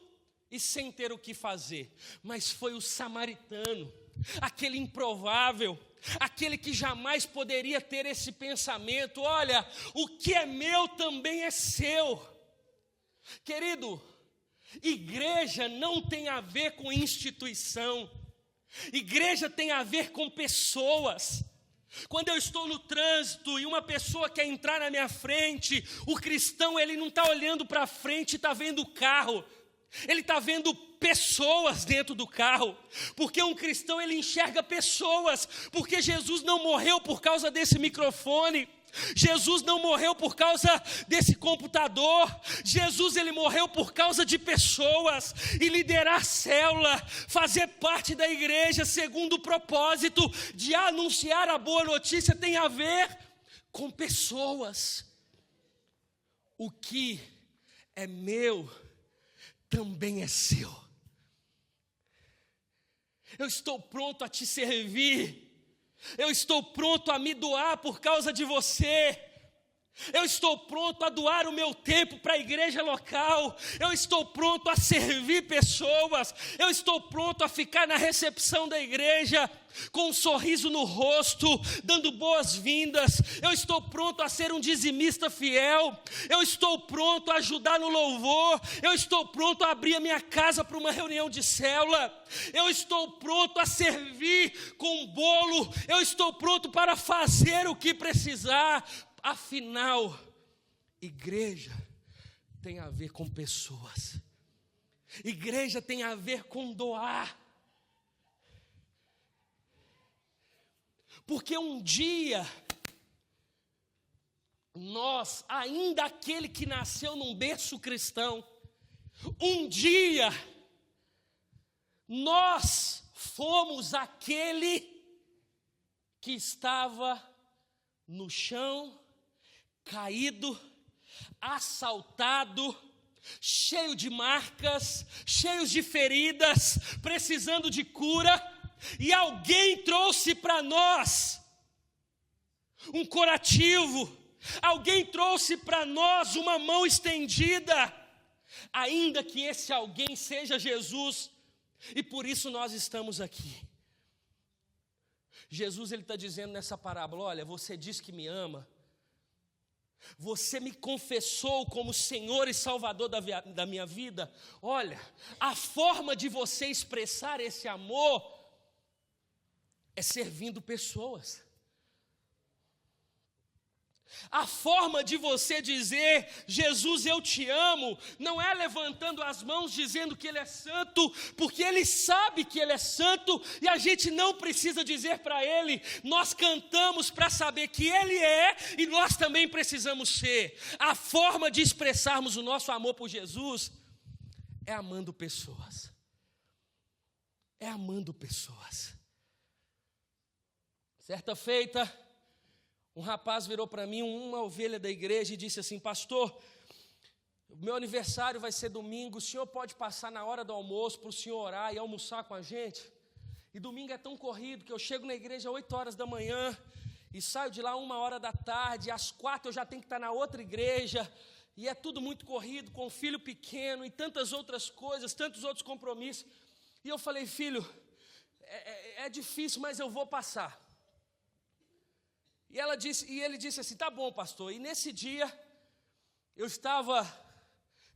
e sem ter o que fazer, mas foi o samaritano, aquele improvável, aquele que jamais poderia ter esse pensamento: olha, o que é meu também é seu. Querido, igreja não tem a ver com instituição, Igreja tem a ver com pessoas. Quando eu estou no trânsito e uma pessoa quer entrar na minha frente, o cristão, ele não está olhando para frente e está vendo o carro. Ele está vendo pessoas dentro do carro, porque um cristão, ele enxerga pessoas, porque Jesus não morreu por causa desse microfone, Jesus não morreu por causa desse computador, Jesus, ele morreu por causa de pessoas. E liderar célula, fazer parte da igreja segundo o propósito de anunciar a boa notícia, tem a ver com pessoas. O que é meu também é seu. Eu estou pronto a te servir. Eu estou pronto a me doar por causa de você. Eu estou pronto a doar o meu tempo para a igreja local. Eu estou pronto a servir pessoas. Eu estou pronto a ficar na recepção da igreja com um sorriso no rosto, dando boas-vindas. Eu estou pronto a ser um dizimista fiel. Eu estou pronto a ajudar no louvor. Eu estou pronto a abrir a minha casa para uma reunião de célula. Eu estou pronto a servir com um bolo. Eu estou pronto para fazer o que precisar. Afinal, igreja tem a ver com pessoas. Igreja tem a ver com doar. Porque um dia, nós, ainda aquele que nasceu num berço cristão, um dia, nós fomos aquele que estava no chão, caído, assaltado, cheio de marcas, cheios de feridas, precisando de cura, e alguém trouxe para nós um curativo, alguém trouxe para nós uma mão estendida, ainda que esse alguém seja Jesus, e por isso nós estamos aqui. Jesus, ele está dizendo nessa parábola: olha, você diz que me ama, você me confessou como Senhor e Salvador da minha vida. Olha, a forma de você expressar esse amor é servindo pessoas. A forma de você dizer Jesus, eu te amo, não é levantando as mãos dizendo que Ele é santo, porque Ele sabe que Ele é santo e a gente não precisa dizer para Ele. Nós cantamos para saber que Ele é e nós também precisamos ser. A forma de expressarmos o nosso amor por Jesus é amando pessoas. É amando pessoas. Certa feita, um rapaz virou para mim, uma ovelha da igreja, e disse assim: pastor, meu aniversário vai ser domingo, o senhor pode passar na hora do almoço para o senhor orar e almoçar com a gente? E domingo é tão corrido que eu chego na igreja às 8 horas da manhã e saio de lá 1h da tarde, às 4 eu já tenho que estar na outra igreja, e é tudo muito corrido, com um filho pequeno e tantas outras coisas, tantos outros compromissos. E eu falei: filho, é difícil, mas eu vou passar. E ele disse assim: tá bom, pastor. E nesse dia, eu estava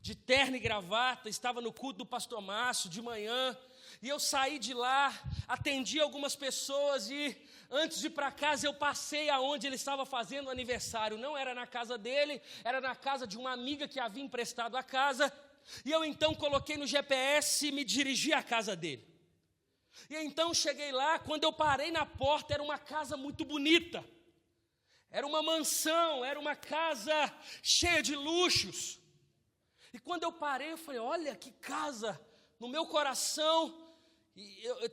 de terno e gravata, estava no culto do pastor Márcio de manhã, e eu saí de lá, atendi algumas pessoas, e antes de ir para casa, eu passei aonde ele estava fazendo o aniversário. Não era na casa dele, era na casa de uma amiga que havia emprestado a casa, e eu então coloquei no GPS e me dirigi à casa dele. E então cheguei lá, quando eu parei na porta, era uma casa muito bonita. Era uma mansão, era uma casa cheia de luxos. E quando eu parei, eu falei: olha que casa. No meu coração,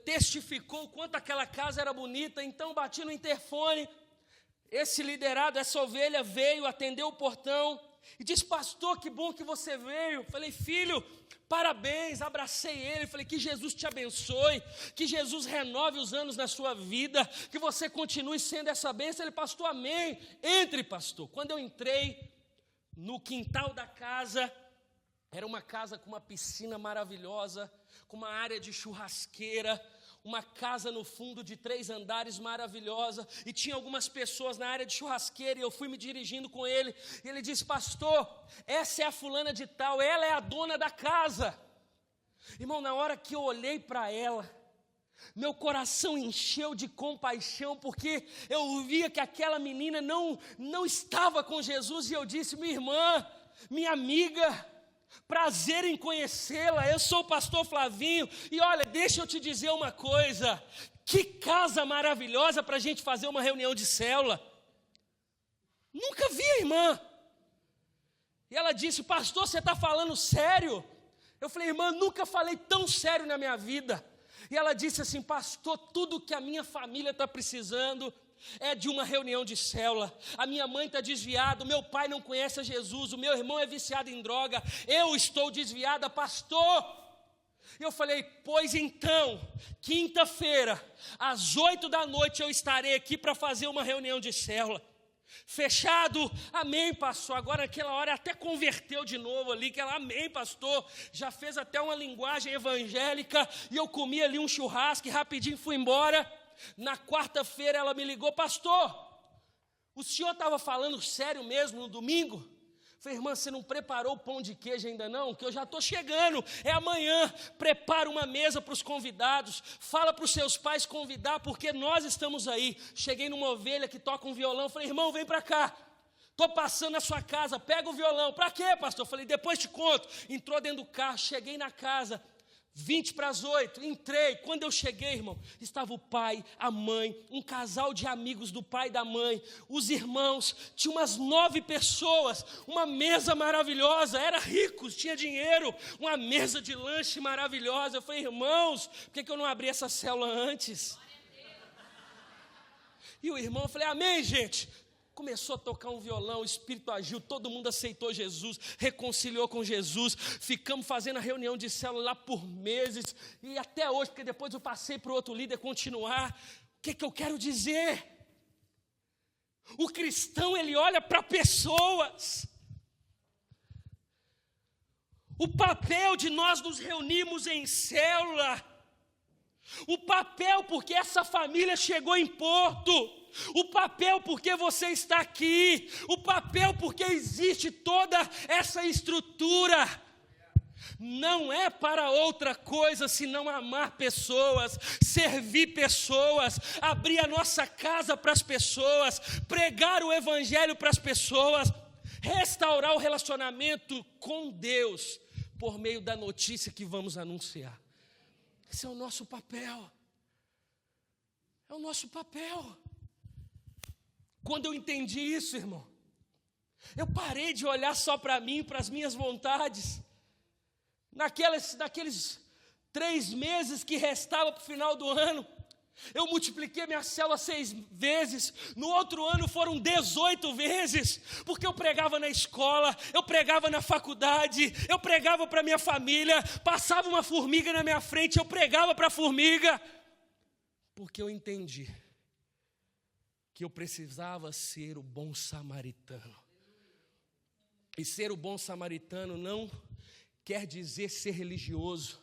testificou o quanto aquela casa era bonita. Então bati no interfone. Esse liderado, essa ovelha veio, atendeu o portão e disse: pastor, que bom que você veio. Eu falei: filho, parabéns. Abracei ele, falei: que Jesus te abençoe, que Jesus renove os anos na sua vida, que você continue sendo essa bênção. Ele: pastor, amém. Entre, pastor. Quando eu entrei no quintal da casa, era uma casa com uma piscina maravilhosa, com uma área de churrasqueira, uma casa no fundo de 3 andares maravilhosa, e tinha algumas pessoas na área de churrasqueira, e eu fui me dirigindo com ele, e ele disse: pastor, essa é a fulana de tal, ela é a dona da casa. Irmão, na hora que eu olhei para ela, Meu coração encheu de compaixão, porque eu via que aquela menina não estava com Jesus, e eu disse: minha irmã, minha amiga, prazer em conhecê-la, eu sou o pastor Flavinho, e olha, deixa eu te dizer uma coisa, que casa maravilhosa para a gente fazer uma reunião de célula. Nunca vi a irmã. E ela disse: pastor, você está falando sério? Eu falei: irmã, nunca falei tão sério na minha vida. E ela disse assim: pastor, tudo que a minha família está precisando é de uma reunião de célula. A minha mãe está desviada, o meu pai não conhece a Jesus, o meu irmão é viciado em droga, eu estou desviada, pastor. Eu falei: pois então, quinta-feira, às 20h eu estarei aqui para fazer uma reunião de célula. Fechado? Amém, pastor. Agora naquela hora até converteu de novo ali, que ela: amém, pastor. Já fez até uma linguagem evangélica, e eu comi ali um churrasco e rapidinho fui embora. Na quarta-feira ela me ligou: pastor, o senhor estava falando sério mesmo no domingo? Eu falei: irmã, você não preparou o pão de queijo ainda não? Que eu já estou chegando, é amanhã. Prepara uma mesa para os convidados, fala para os seus pais convidar, porque nós estamos aí. Cheguei numa ovelha que toca um violão, falei: irmão, vem para cá, estou passando na sua casa, pega o violão. Para quê, pastor? Eu falei: depois te conto. Entrou dentro do carro, cheguei na casa, 7:20, entrei. Quando eu cheguei, irmão, estava o pai, a mãe, um casal de amigos do pai e da mãe, os irmãos, tinha umas 9 pessoas, uma mesa maravilhosa, era ricos, tinha dinheiro, uma mesa de lanche maravilhosa. Eu falei: irmãos, por que eu não abri essa célula antes? E o irmão, eu falei: amém, gente. Começou a tocar um violão, o Espírito agiu, todo mundo aceitou Jesus, reconciliou com Jesus, ficamos fazendo a reunião de célula lá por meses, e até hoje, porque depois eu passei para o outro líder continuar. O que eu quero dizer? O cristão, ele olha para pessoas. O papel de nós nos reunirmos em célula, o papel porque essa família chegou em Porto, o papel porque você está aqui, o papel porque existe toda essa estrutura, não é para outra coisa senão amar pessoas, servir pessoas, abrir a nossa casa para as pessoas, pregar o evangelho para as pessoas, restaurar o relacionamento com Deus por meio da notícia que vamos anunciar. Esse é o nosso papel. É o nosso papel. Quando eu entendi isso, irmão, eu parei de olhar só para mim, para as minhas vontades. Naqueles 3 meses que restava para o final do ano, eu multipliquei minha célula 6 vezes, no outro ano foram 18 vezes, porque eu pregava na escola, eu pregava na faculdade, eu pregava para minha família, passava uma formiga na minha frente, eu pregava para a formiga, porque eu entendi que eu precisava ser o bom samaritano. E ser o bom samaritano não quer dizer ser religioso,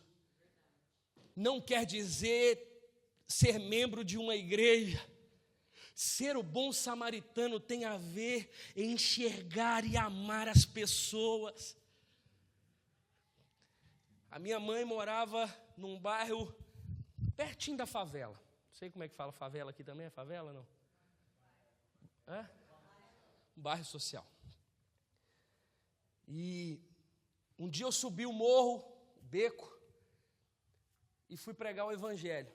não quer dizer ser membro de uma igreja. Ser o bom samaritano tem a ver em enxergar e amar as pessoas. A minha mãe morava num bairro pertinho da favela. Não sei como é que fala favela aqui também, é favela não? É? Um bairro social. E um dia eu subi o morro, o beco, e fui pregar o evangelho.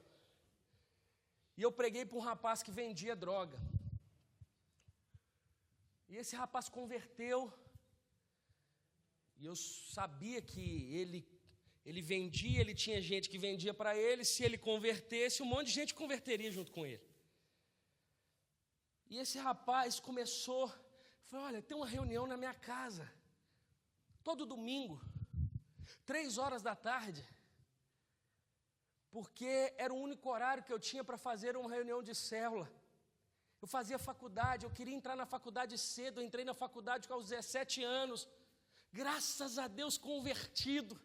E eu preguei para um rapaz que vendia droga. E esse rapaz converteu. E eu sabia que ele vendia, ele tinha gente que vendia para ele. Se ele convertesse, um monte de gente converteria junto com ele. E esse rapaz começou, falou: olha, tem uma reunião na minha casa, todo domingo, 15h, porque era o único horário que eu tinha para fazer uma reunião de célula. Eu fazia faculdade, eu queria entrar na faculdade cedo, eu entrei na faculdade aos 17 anos, graças a Deus convertido.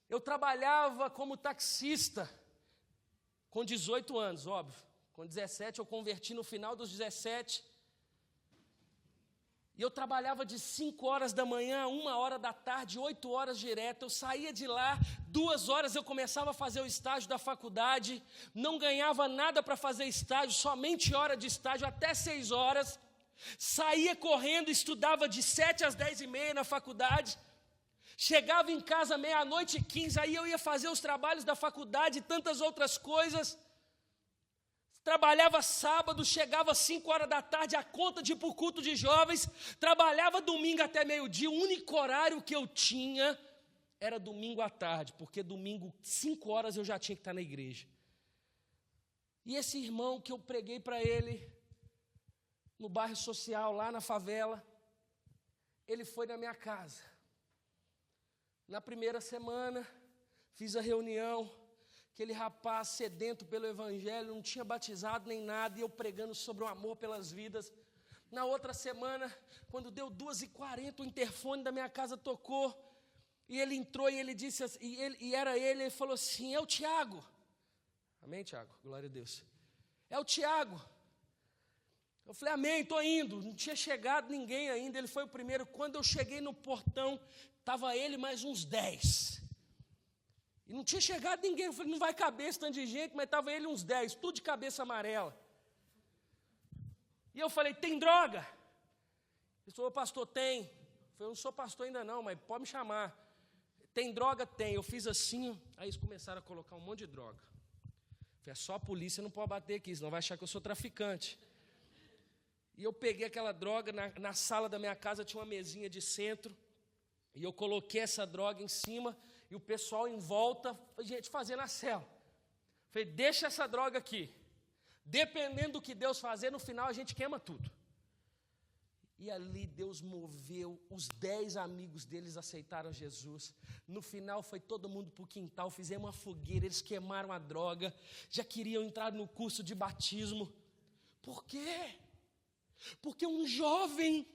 Eu trabalhava como taxista, com 18 anos, óbvio. Com 17 eu converti no final dos 17. E eu trabalhava de 5 horas da manhã a 1 hora da tarde, 8 horas direto. Eu saía de lá, 2 horas eu começava a fazer o estágio da faculdade. Não ganhava nada para fazer estágio, somente hora de estágio, até 6 horas. Saía correndo, estudava de 7 às 10h30 na faculdade. Chegava em casa 00:15, aí eu ia fazer os trabalhos da faculdade e tantas outras coisas. Trabalhava sábado, chegava às 5 horas da tarde, a conta de ir para o culto de jovens. Trabalhava domingo até meio-dia. O único horário que eu tinha era domingo à tarde, porque domingo, 5 horas, eu já tinha que estar na igreja. E esse irmão que eu preguei para ele, no bairro social, lá na favela, ele foi na minha casa. Na primeira semana, fiz a reunião. Aquele rapaz sedento pelo evangelho, não tinha batizado nem nada, e eu pregando sobre o amor pelas vidas. Na outra semana, quando deu 2h40, o interfone da minha casa tocou, e ele entrou e ele disse assim, ele falou assim: é o Tiago. Amém, Tiago? Glória a Deus. É o Tiago. Eu falei: amém, estou indo. Não tinha chegado ninguém ainda, ele foi o primeiro. Quando eu cheguei no portão, estava ele mais uns 10. E não tinha chegado ninguém. Eu falei: não vai caber esse tanto de gente, mas estava ele uns 10, tudo de cabeça amarela. E eu falei: tem droga? Ele falou: pastor, tem. Eu falei: eu não sou pastor ainda não, mas pode me chamar. Tem droga? Tem. Eu fiz assim, aí eles começaram a colocar um monte de droga. Eu falei: só a polícia não pode bater aqui, senão vai achar que eu sou traficante. E eu peguei aquela droga, na sala da minha casa tinha uma mesinha de centro, e eu coloquei essa droga em cima, e o pessoal em volta, gente, fazendo a cela. Falei: deixa essa droga aqui. Dependendo do que Deus fazer, no final a gente queima tudo. E ali Deus moveu, os 10 amigos deles aceitaram Jesus. No final foi todo mundo para o quintal, fizemos uma fogueira, eles queimaram a droga, já queriam entrar no curso de batismo. Por quê? Porque um jovem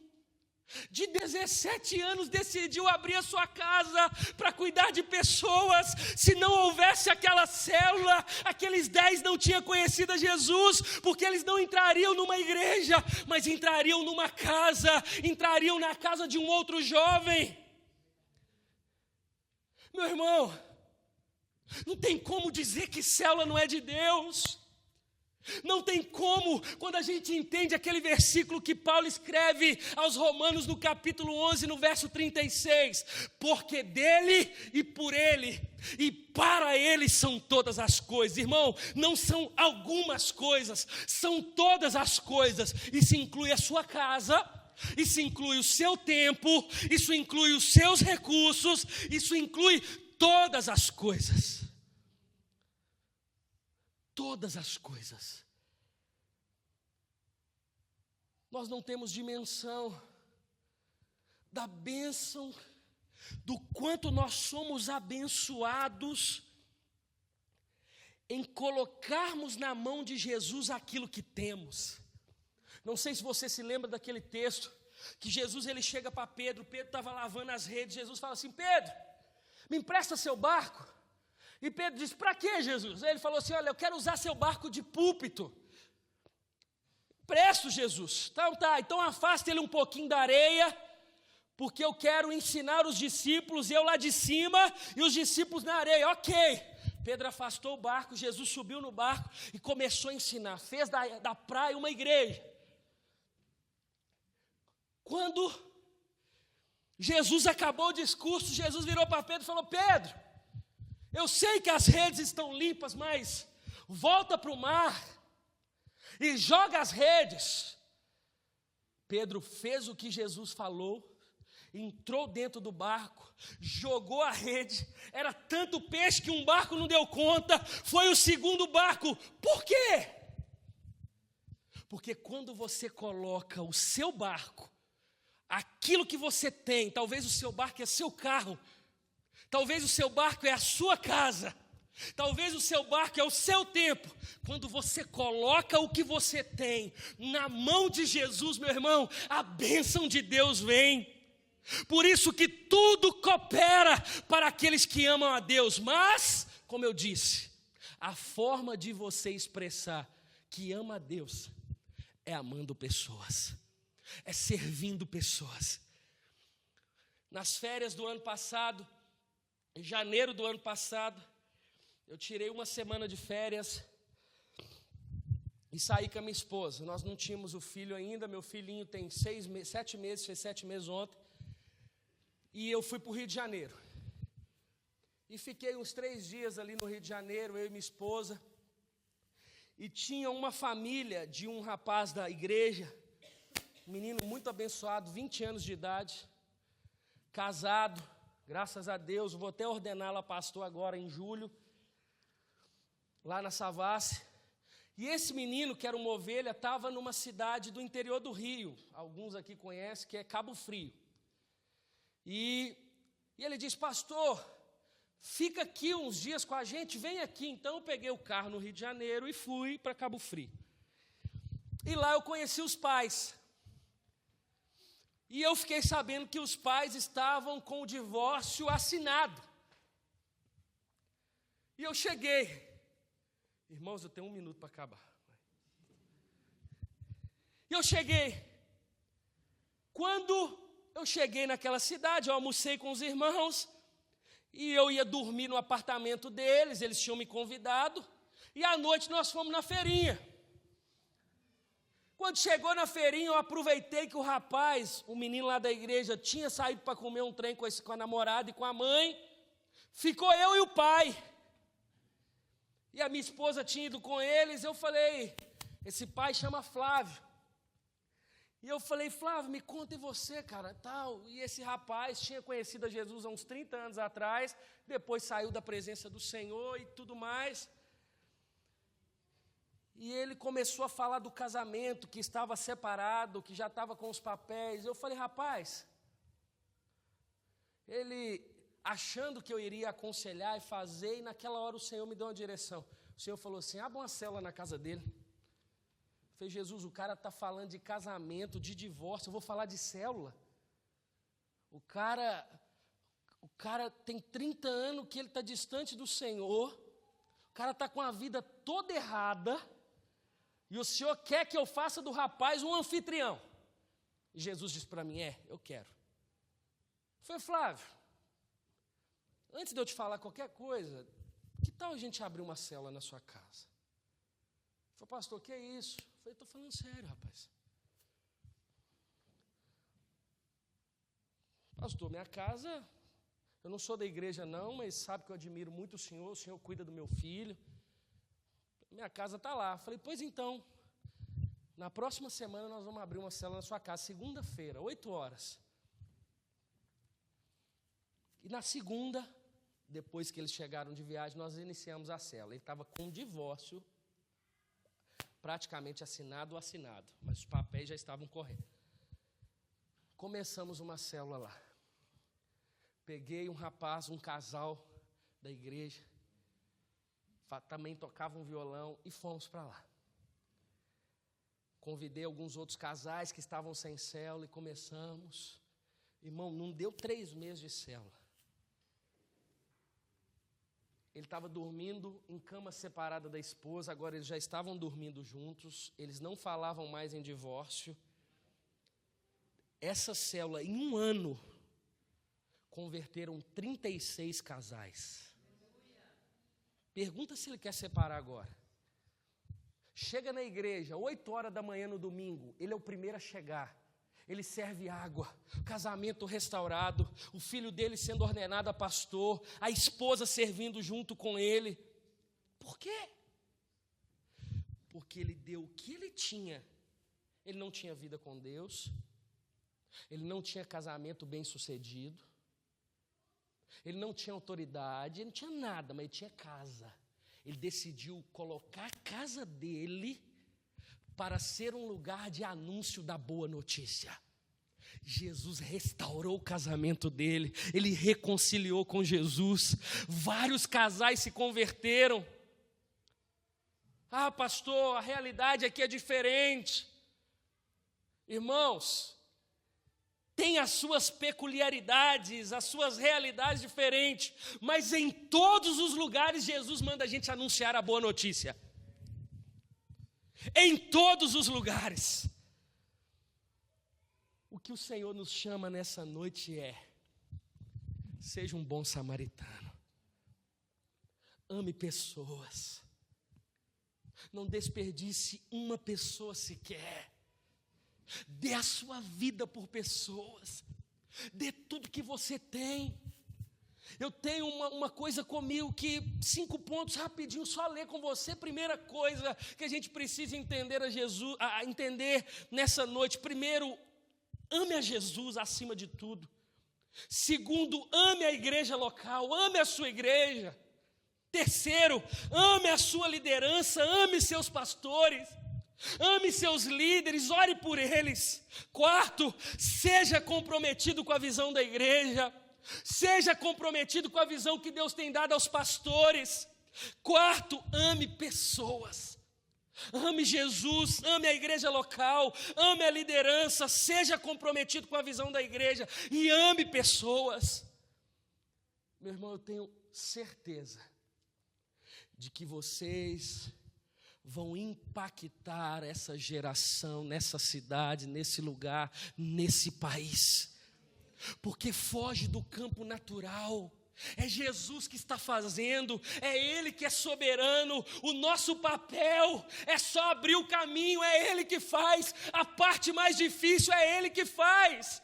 de 17 anos decidiu abrir a sua casa para cuidar de pessoas. Se não houvesse aquela célula, aqueles 10 não tinham conhecido a Jesus, porque eles não entrariam numa igreja, mas entrariam numa casa, entrariam na casa de um outro jovem. Meu irmão, não tem como dizer que célula não é de Deus. Não tem como, quando a gente entende aquele versículo que Paulo escreve aos Romanos no capítulo 11, no verso 36, porque dele e por ele e para ele são todas as coisas. Irmão, não são algumas coisas, são todas as coisas. Isso inclui a sua casa, isso inclui o seu tempo, isso inclui os seus recursos, isso inclui todas as coisas. Todas as coisas. Nós não temos dimensão da bênção, do quanto nós somos abençoados em colocarmos na mão de Jesus aquilo que temos. Não sei se você se lembra daquele texto, que Jesus ele chega para Pedro, Pedro estava lavando as redes, Jesus fala assim: Pedro, me empresta seu barco. E Pedro disse: para quê, Jesus? Aí ele falou assim: olha, eu quero usar seu barco de púlpito. Presto, Jesus. Então afasta ele um pouquinho da areia, porque eu quero ensinar os discípulos, eu lá de cima e os discípulos na areia. Ok. Pedro afastou o barco, Jesus subiu no barco e começou a ensinar. Fez da praia uma igreja. Quando Jesus acabou o discurso, Jesus virou para Pedro e falou: Pedro, eu sei que as redes estão limpas, mas volta para o mar e joga as redes. Pedro fez o que Jesus falou, entrou dentro do barco, jogou a rede, era tanto peixe que um barco não deu conta, foi o segundo barco. Por quê? Porque quando você coloca o seu barco, aquilo que você tem, talvez o seu barco é seu carro, talvez o seu barco é a sua casa, talvez o seu barco é o seu tempo. Quando você coloca o que você tem na mão de Jesus, meu irmão, a bênção de Deus vem. Por isso que tudo coopera para aqueles que amam a Deus. Mas, como eu disse, a forma de você expressar que ama a Deus é amando pessoas. é servindo pessoas. Nas férias do ano passado, em janeiro do ano passado, eu tirei uma semana de férias e saí com a minha esposa. Nós não tínhamos o filho ainda, meu filhinho tem 7 meses, fez 7 meses ontem. E eu fui para o Rio de Janeiro. E fiquei uns 3 dias ali no Rio de Janeiro, eu e minha esposa. E tinha uma família de um rapaz da igreja, um menino muito abençoado, 20 anos de idade, casado, graças a Deus, vou até ordená-lo a pastor agora em julho, lá na Savassi. E esse menino, que era uma ovelha, estava numa cidade do interior do Rio, alguns aqui conhecem, que é Cabo Frio. E ele disse: pastor, fica aqui uns dias com a gente, vem aqui. Então eu peguei o carro no Rio de Janeiro e fui para Cabo Frio. E lá eu conheci os pais. E eu fiquei sabendo que os pais estavam com o divórcio assinado. E eu cheguei. Irmãos, eu tenho 1 minuto para acabar. E eu cheguei. Quando eu cheguei naquela cidade, eu almocei com os irmãos. E eu ia dormir no apartamento deles, eles tinham me convidado. E à noite nós fomos na feirinha. Quando chegou na feirinha, eu aproveitei que o rapaz, o menino lá da igreja, tinha saído para comer um trem com a namorada e com a mãe. Ficou eu e o pai. E a minha esposa tinha ido com eles. Eu falei, esse pai chama Flávio. E eu falei: Flávio, me conta você, cara, tal. E esse rapaz tinha conhecido a Jesus há uns 30 anos atrás, depois saiu da presença do Senhor e tudo mais. E ele começou a falar do casamento, que estava separado, que já estava com os papéis. Eu falei: rapaz, ele achando que eu iria aconselhar e fazer, e naquela hora o Senhor me deu uma direção. O Senhor falou assim: abre uma célula na casa dele. Eu falei: Jesus, o cara está falando de casamento, de divórcio, eu vou falar de célula? O cara tem 30 anos que ele está distante do Senhor, o cara está com a vida toda errada, e o Senhor quer que eu faça do rapaz um anfitrião. E Jesus disse para mim: eu quero. Eu falei: Flávio, antes de eu te falar qualquer coisa, que tal a gente abrir uma célula na sua casa? Ele falou: pastor, o que é isso? Eu falei: estou falando sério, rapaz. Pastor, minha casa, eu não sou da igreja não, mas sabe que eu admiro muito o Senhor cuida do meu filho. Minha casa está lá. Eu falei: pois então, na próxima semana nós vamos abrir uma célula na sua casa, segunda-feira, 8 horas. E na segunda, depois que eles chegaram de viagem, nós iniciamos a célula. Ele estava com um divórcio praticamente assinado, mas os papéis já estavam correndo. Começamos uma célula lá. Peguei um rapaz, um casal da igreja, também tocava um violão, e fomos para lá. Convidei alguns outros casais que estavam sem célula e começamos. Irmão, não deu 3 meses de célula. Ele estava dormindo em cama separada da esposa, agora eles já estavam dormindo juntos, eles não falavam mais em divórcio. Essa célula, em 1 ano, converteram 36 casais. Pergunta se ele quer separar agora. Chega na igreja, 8 horas da manhã no domingo, ele é o primeiro a chegar. Ele serve água, casamento restaurado, o filho dele sendo ordenado a pastor, a esposa servindo junto com ele. Por quê? Porque ele deu o que ele tinha. Ele não tinha vida com Deus, ele não tinha casamento bem sucedido, ele não tinha autoridade, ele não tinha nada, mas ele tinha casa. Ele decidiu colocar a casa dele para ser um lugar de anúncio da boa notícia. Jesus restaurou o casamento dele, ele reconciliou com Jesus, vários casais se converteram. Ah, pastor, a realidade aqui é diferente. Irmãos, tem as suas peculiaridades, as suas realidades diferentes, mas em todos os lugares Jesus manda a gente anunciar a boa notícia. Em todos os lugares. que o Senhor nos chama nessa noite é: seja um bom samaritano. Ame pessoas. Não desperdice uma pessoa sequer. Dê a sua vida por pessoas. Dê tudo que você tem. Eu tenho uma coisa comigo que 5 pontos rapidinho, só ler com você. Primeira coisa que a gente precisa entender entender nessa noite. Primeiro, ame a Jesus acima de tudo. Segundo, ame a igreja local, ame a sua igreja. Terceiro, ame a sua liderança, ame seus pastores, ame seus líderes, ore por eles. Quarto, seja comprometido com a visão da igreja. Seja comprometido com a visão que Deus tem dado aos pastores. Quarto, ame pessoas. Ame Jesus, ame a igreja local, ame a liderança, seja comprometido com a visão da igreja e ame pessoas. Meu irmão, eu tenho certeza de que vocês vão impactar essa geração, nessa cidade, nesse lugar, nesse país. Porque foge do campo natural. É Jesus que está fazendo, é Ele que é soberano. O nosso papel é só abrir o caminho, é Ele que faz. A parte mais difícil é Ele que faz.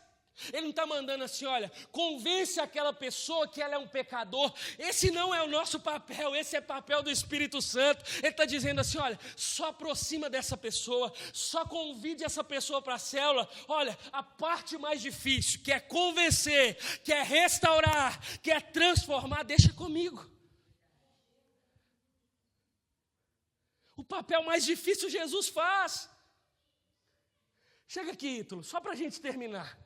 Ele não está mandando assim: olha, convence aquela pessoa que ela é um pecador. Esse não é o nosso papel, esse é papel do Espírito Santo. Ele está dizendo assim: olha, só aproxima dessa pessoa, só convide essa pessoa para a célula. Olha, a parte mais difícil, que é convencer, que é restaurar, que é transformar, deixa comigo. O papel mais difícil Jesus faz. Chega aqui, Ítalo, só para a gente terminar.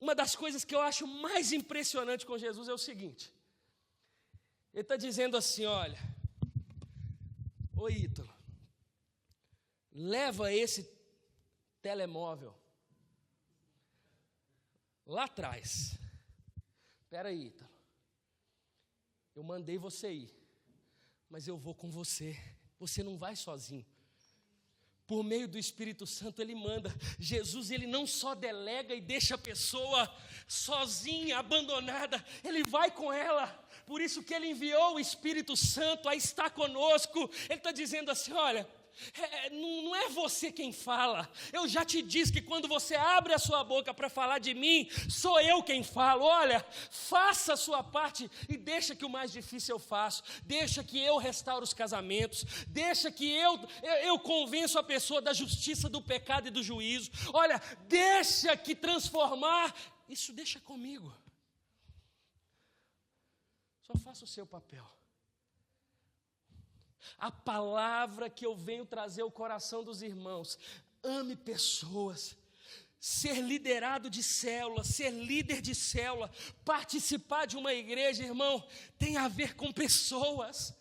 Uma das coisas que eu acho mais impressionante com Jesus é o seguinte: Ele está dizendo assim: olha, ô Ítalo, leva esse telemóvel lá atrás. Espera aí, Ítalo, eu mandei você ir, mas eu vou com você, você não vai sozinho. Por meio do Espírito Santo Ele manda. Jesus, Ele não só delega e deixa a pessoa sozinha, abandonada, Ele vai com ela. Por isso que Ele enviou o Espírito Santo a estar conosco. Ele está dizendo assim: olha, não é você quem fala. Eu já te disse que quando você abre a sua boca para falar de mim, sou eu quem falo. Olha, faça a sua parte e deixa que o mais difícil eu faço. Deixa que eu restauro os casamentos. Deixa que eu convenço a pessoa da justiça, do pecado e do juízo. Olha, deixa que transformar, isso deixa comigo. Só faça o seu papel. A palavra que eu venho trazer ao coração dos irmãos: ame pessoas. Ser liderado de célula, ser líder de célula, participar de uma igreja, irmão, tem a ver com pessoas.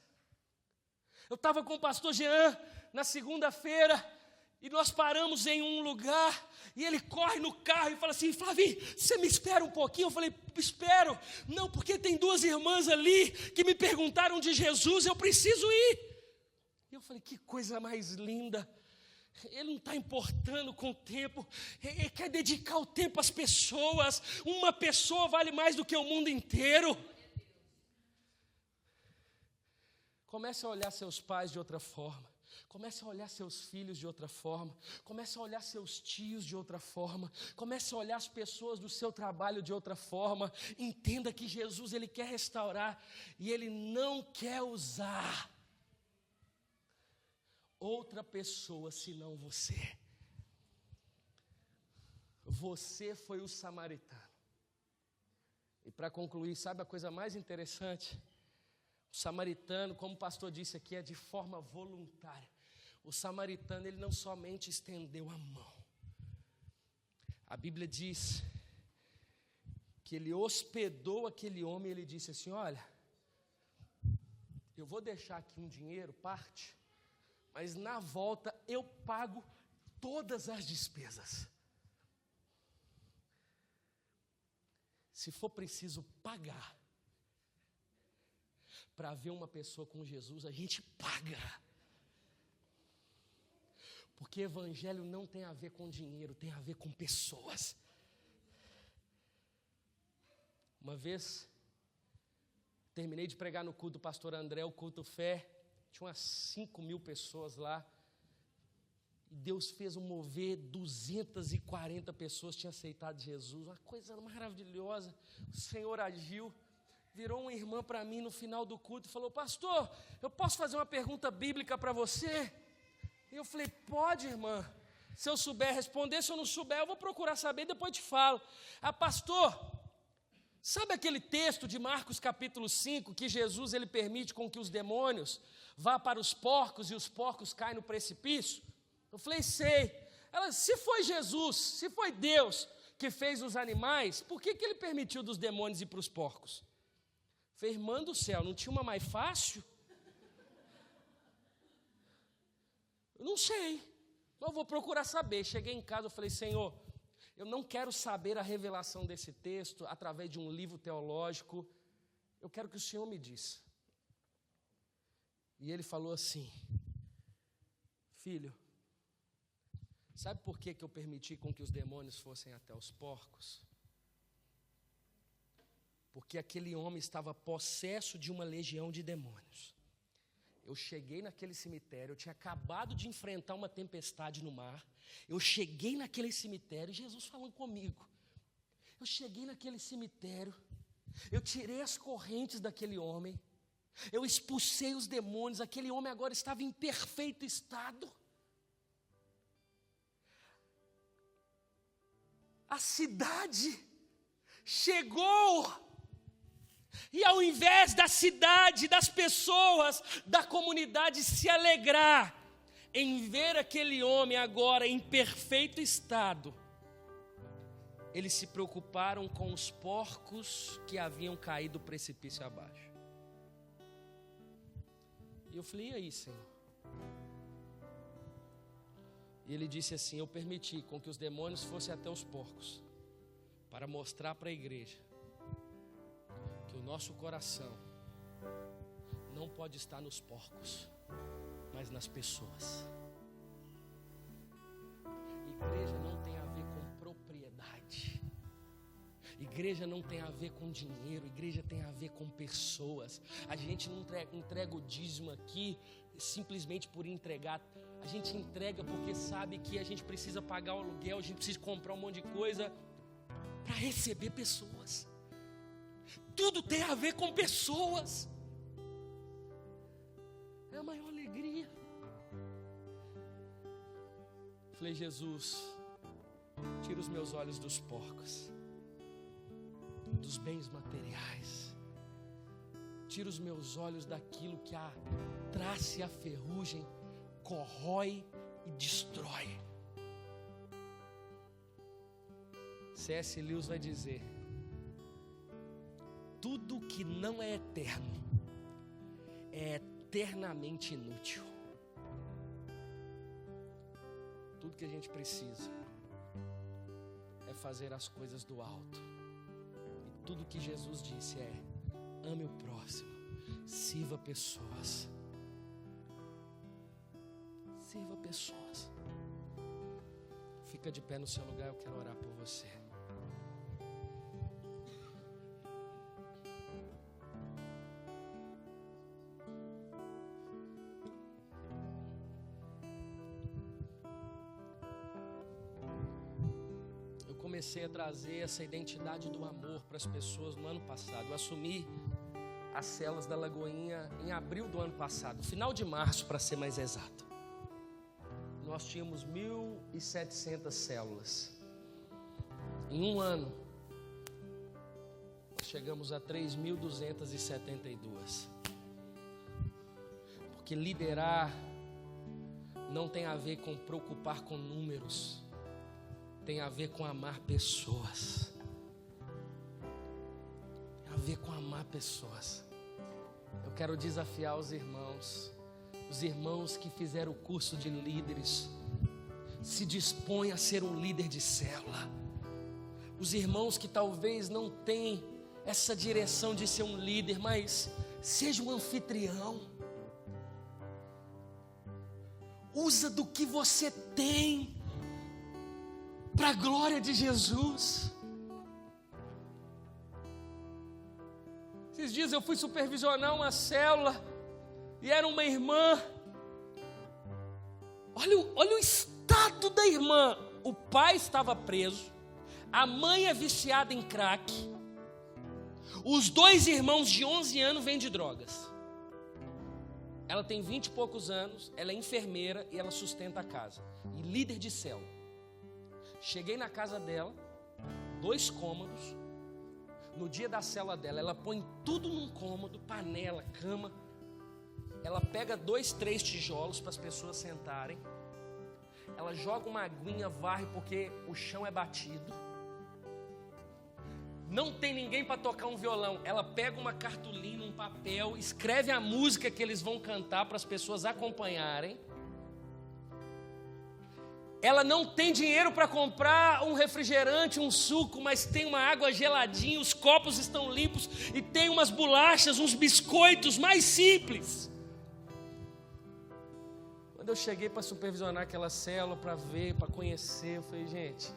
Eu estava com o pastor Jean na segunda-feira e nós paramos em um lugar e ele corre no carro e fala assim: Flavinho, você me espera um pouquinho? Eu falei: espero. Não, porque tem 2 irmãs ali que me perguntaram de Jesus, eu preciso ir. E eu falei: que coisa mais linda. Ele não está importando com o tempo, ele quer dedicar o tempo às pessoas. Uma pessoa vale mais do que o mundo inteiro. Comece a olhar seus pais de outra forma. Comece a olhar seus filhos de outra forma. Comece a olhar seus tios de outra forma. Comece a olhar as pessoas do seu trabalho de outra forma. Entenda que Jesus, Ele quer restaurar e Ele não quer usar outra pessoa senão você. Você foi o samaritano. E para concluir, sabe a coisa mais interessante? O samaritano, como o pastor disse aqui, é de forma voluntária. O samaritano, ele não somente estendeu a mão. A Bíblia diz que ele hospedou aquele homem e ele disse assim: olha, eu vou deixar aqui um dinheiro, parte, mas na volta eu pago todas as despesas. Se for preciso pagar para ver uma pessoa com Jesus, a gente paga. Porque evangelho não tem a ver com dinheiro, tem a ver com pessoas. Uma vez, terminei de pregar no culto do pastor André, o culto fé, tinha umas 5.000 pessoas lá, e Deus fez um mover, 240 pessoas tinham aceitado Jesus, uma coisa maravilhosa. O Senhor agiu, virou uma irmã para mim no final do culto e falou: pastor, eu posso fazer uma pergunta bíblica para você? E eu falei: pode, irmã. Se eu souber responder, se eu não souber, eu vou procurar saber, depois te falo. Pastor, sabe aquele texto de Marcos capítulo 5, que Jesus ele permite com que os demônios vá para os porcos e os porcos caem no precipício? Eu falei: sei. Ela: se foi Jesus, se foi Deus que fez os animais, por que ele permitiu dos demônios ir para os porcos? Eu falei: irmã do céu, não tinha uma mais fácil? Eu não sei, eu vou procurar saber. Cheguei em casa, eu falei: Senhor, eu não quero saber a revelação desse texto através de um livro teológico, eu quero que o Senhor me diz. E ele falou assim: filho, sabe por que eu permiti com que os demônios fossem até os porcos? Porque aquele homem estava possesso de uma legião de demônios. Eu cheguei naquele cemitério, eu tinha acabado de enfrentar uma tempestade no mar. Eu cheguei naquele cemitério, Jesus falando comigo. Eu cheguei naquele cemitério, eu tirei as correntes daquele homem, eu expulsei os demônios, aquele homem agora estava em perfeito estado. A cidade chegou. E ao invés da cidade, das pessoas, da comunidade se alegrar em ver aquele homem agora em perfeito estado, eles se preocuparam com os porcos que haviam caído do precipício abaixo. E eu falei: e aí, Senhor? E ele disse assim: eu permiti com que os demônios fossem até os porcos, para mostrar para a igreja que o nosso coração não pode estar nos porcos, mas nas pessoas. Igreja não tem a ver com propriedade. Igreja não tem a ver com dinheiro. Igreja tem a ver com pessoas. A gente não entrega o dízimo aqui simplesmente por entregar. A gente entrega porque sabe que a gente precisa pagar o aluguel, a gente precisa comprar um monte de coisa para receber pessoas. Tudo tem a ver com pessoas. É a maior alegria. Falei: Jesus, tira os meus olhos dos porcos, dos bens materiais. Tira os meus olhos daquilo que a traça e a ferrugem corrói e destrói. C.S. Lewis vai dizer: tudo que não é eterno é eternamente inútil. Tudo que a gente precisa é fazer as coisas do alto. E tudo que Jesus disse é: ame o próximo, sirva pessoas. Sirva pessoas. Fica de pé no seu lugar, eu quero orar por você. Comecei a trazer essa identidade do amor para as pessoas no ano passado. Eu assumi as células da Lagoinha em abril do ano passado, final de março, para ser mais exato. Nós tínhamos 1.700 células. Em um ano, nós chegamos a 3.272. Porque liderar não tem a ver com preocupar com números, tem a ver com amar pessoas. Tem a ver com amar pessoas. Eu quero desafiar os irmãos que fizeram o curso de líderes, se dispõem a ser um líder de célula. Os irmãos que talvez não têm essa direção de ser um líder, mas seja um anfitrião. Usa do que você tem para a glória de Jesus. Esses dias eu fui supervisionar uma célula e era uma irmã. Olha o estado da irmã. O pai estava preso, a mãe é viciada em crack, os 2 irmãos de 11 anos vendem drogas. Ela tem 20 e poucos anos, ela é enfermeira e ela sustenta a casa. E líder de célula. Cheguei na casa dela, 2 cômodos. No dia da célula dela, ela põe tudo num cômodo, panela, cama. Ela pega 2, 3 tijolos para as pessoas sentarem. Ela joga uma aguinha, varre porque o chão é batido. Não tem ninguém para tocar um violão. Ela pega uma cartolina, um papel, escreve a música que eles vão cantar para as pessoas acompanharem. Ela não tem dinheiro para comprar um refrigerante, um suco, mas tem uma água geladinha, os copos estão limpos e tem umas bolachas, uns biscoitos mais simples. Quando eu cheguei para supervisionar aquela célula, para ver, para conhecer, eu falei, gente,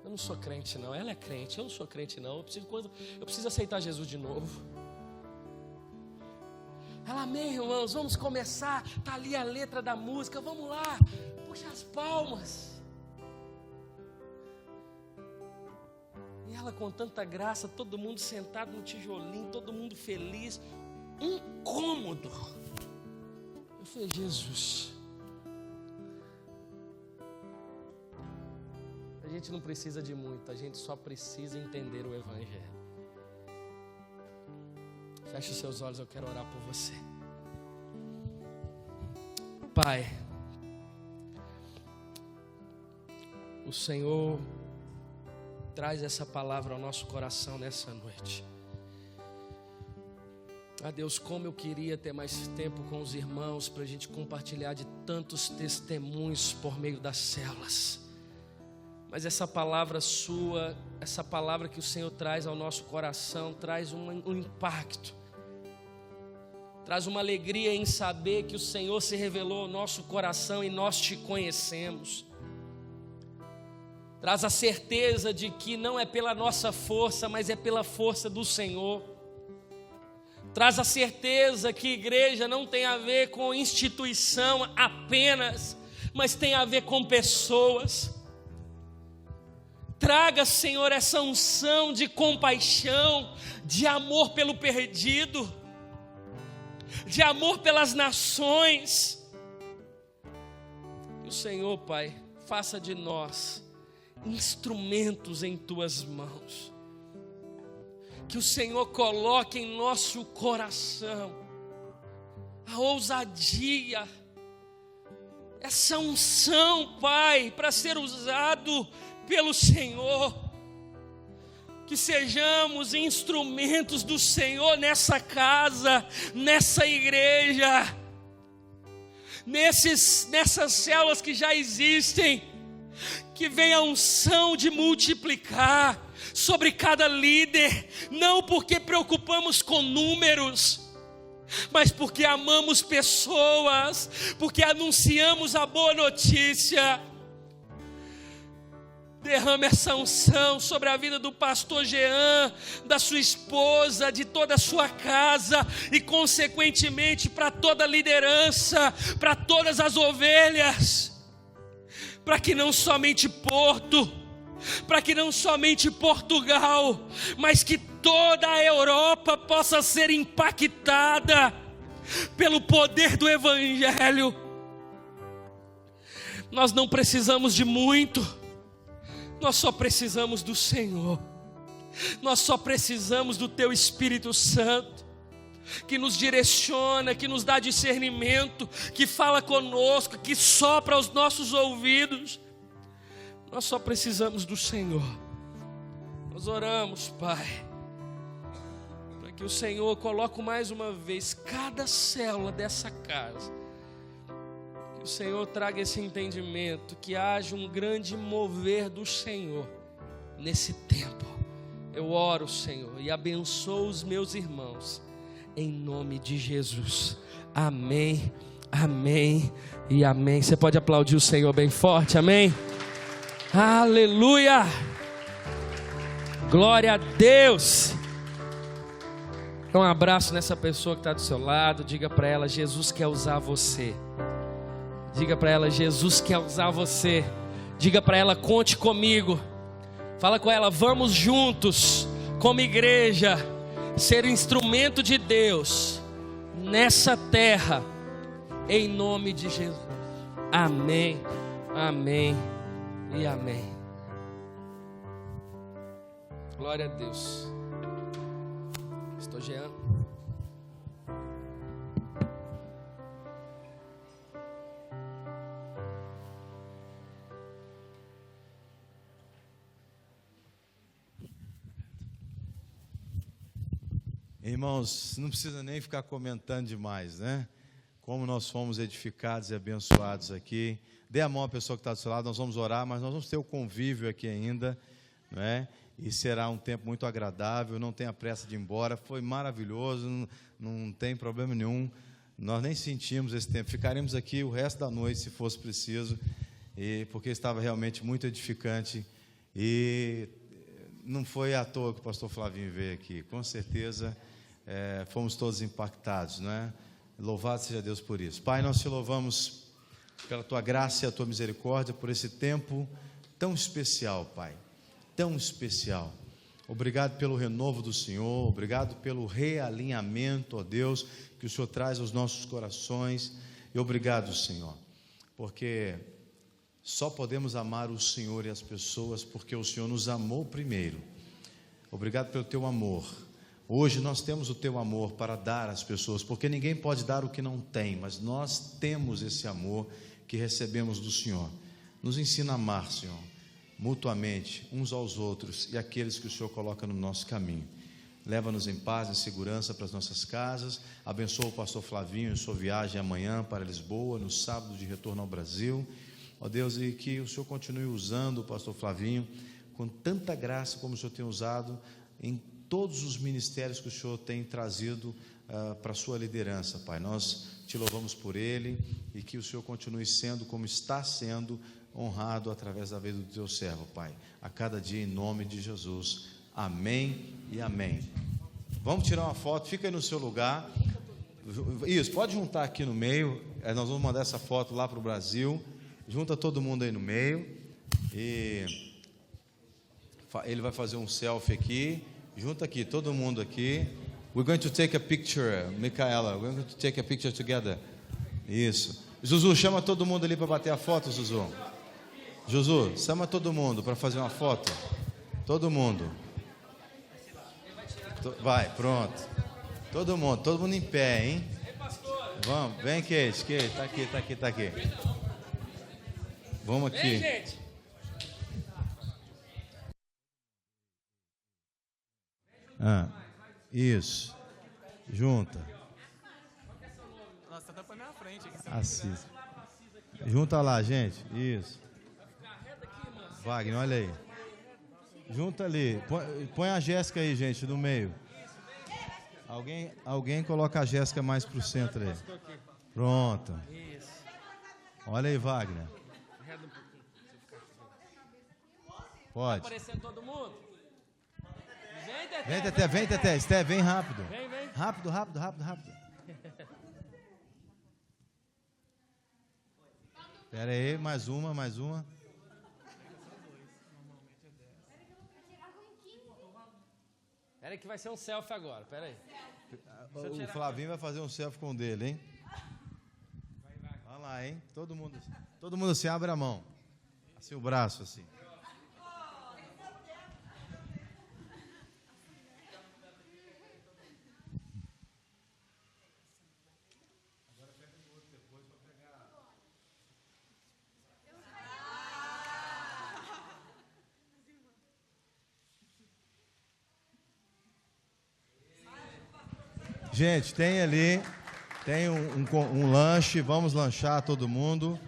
eu não sou crente não, ela é crente, eu não sou crente não, eu preciso aceitar Jesus de novo. Ela, amém, irmãos, vamos começar, está ali a letra da música, vamos lá, puxa as palmas. E ela com tanta graça, todo mundo sentado no tijolinho, todo mundo feliz, incômodo. Eu falei, Jesus, a gente não precisa de muito, a gente só precisa entender o Evangelho. Feche os seus olhos, eu quero orar por você. Pai, o Senhor traz essa palavra ao nosso coração nessa noite. Ah, Deus, como eu queria ter mais tempo com os irmãos para a gente compartilhar de tantos testemunhos por meio das células. Mas essa palavra sua, essa palavra que o Senhor traz ao nosso coração, traz um impacto. Traz uma alegria em saber que o Senhor se revelou ao nosso coração e nós te conhecemos. Traz a certeza de que não é pela nossa força, mas é pela força do Senhor. Traz a certeza que igreja não tem a ver com instituição apenas, mas tem a ver com pessoas. Traga, Senhor, essa unção de compaixão, de amor pelo perdido, de amor pelas nações. Que o Senhor, Pai, faça de nós instrumentos em Tuas mãos. Que o Senhor coloque em nosso coração a ousadia, essa unção, Pai, para ser usado pelo Senhor. Que sejamos instrumentos do Senhor nessa casa, nessa igreja, nessas células que já existem. Que venha a unção de multiplicar sobre cada líder, não porque preocupamos com números, mas porque amamos pessoas, porque anunciamos a boa notícia. Derrame essa unção sobre a vida do pastor Jean, da sua esposa, de toda a sua casa e consequentemente para toda a liderança, para todas as ovelhas, para que não somente Porto, para que não somente Portugal, mas que toda a Europa possa ser impactada pelo poder do Evangelho. Nós não precisamos de muito, nós só precisamos do Senhor. Nós só precisamos do Teu Espírito Santo, que nos direciona, que nos dá discernimento, que fala conosco, que sopra aos nossos ouvidos. Nós só precisamos do Senhor. Nós oramos, Pai, para que o Senhor coloque mais uma vez cada célula dessa casa. Que o Senhor traga esse entendimento, que haja um grande mover do Senhor nesse tempo. Eu oro, Senhor, e abençoo os meus irmãos, em nome de Jesus. Amém Amém e amém. Você pode aplaudir o Senhor bem forte, amém? Aleluia! Glória a Deus! Dá um abraço nessa pessoa que está do seu lado. Diga para ela: Jesus quer usar você. Diga para ela: Jesus quer usar você. Diga para ela: conte comigo. Fala com ela: vamos juntos, como igreja, ser instrumento de Deus nessa terra, em nome de Jesus. Amém, amém e amém. Glória a Deus. Estou Jean. Irmãos, não precisa nem ficar comentando demais, né? Como nós fomos edificados e abençoados aqui. Dê a mão à pessoa que está do seu lado, nós vamos orar, mas nós vamos ter o convívio aqui ainda, não é? E será um tempo muito agradável, não tenha pressa de ir embora. Foi maravilhoso, não tem problema nenhum. Nós nem sentimos esse tempo, ficaremos aqui o resto da noite, se fosse preciso, porque estava realmente muito edificante. E não foi à toa que o pastor Flavinho veio aqui, com certeza fomos todos impactados, não é? Louvado seja Deus por isso. Pai, nós te louvamos pela tua graça e a tua misericórdia, por esse tempo tão especial, Pai, tão especial. Obrigado pelo renovo do Senhor, obrigado pelo realinhamento, ó Deus, que o Senhor traz aos nossos corações, e obrigado, Senhor, porque só podemos amar o Senhor e as pessoas porque o Senhor nos amou primeiro. Obrigado pelo teu amor. Hoje nós temos o teu amor para dar às pessoas, porque ninguém pode dar o que não tem, mas nós temos esse amor que recebemos do Senhor. Nos ensina a amar, Senhor, mutuamente, uns aos outros e aqueles que o Senhor coloca no nosso caminho. Leva-nos em paz e segurança para as nossas casas. Abençoa o pastor Flavinho em sua viagem amanhã para Lisboa, no sábado de retorno ao Brasil. Ó Deus, e que o Senhor continue usando o pastor Flavinho com tanta graça como o Senhor tem usado em todos os ministérios que o Senhor tem trazido para a sua liderança, Pai. Nós te louvamos por ele e que o Senhor continue sendo como está sendo honrado através da vida do teu servo, Pai, a cada dia, em nome de Jesus. Amém e amém. Vamos tirar uma foto, fica aí no seu lugar. Isso, pode juntar aqui no meio. Nós vamos mandar essa foto lá para o Brasil. Junta todo mundo aí no meio. E ele vai fazer um selfie aqui. Junta aqui, todo mundo aqui. We're going to take a picture, Micaela. We're going to take a picture together. Isso. Zuzu, chama todo mundo ali para bater a foto, Zuzu. Zuzu, chama todo mundo para fazer uma foto. Todo mundo. Vai, pronto. Todo mundo em pé, hein? Vamos, vem, Kate, tá aqui. Vamos aqui. Isso. Junta. Nossa, tá pra minha frente aqui. Assista. Junta lá, gente. Isso. Wagner, olha aí. Junta ali. Põe a Jéssica aí, gente, no meio. Alguém coloca a Jéssica mais pro centro aí. Pronto. Olha aí, Wagner. Pode. Tá aparecendo todo mundo? Vem, Teté. Esté, vem rápido. Vem. Rápido. Espera aí, mais uma. Espera aí que vai ser um selfie agora, espera aí. O Flavinho vai fazer um selfie com o dele, hein? Olha lá, hein? Todo mundo assim, abre a mão. Assim, o braço, assim. Gente, tem ali, tem um lanche, vamos lanchar todo mundo.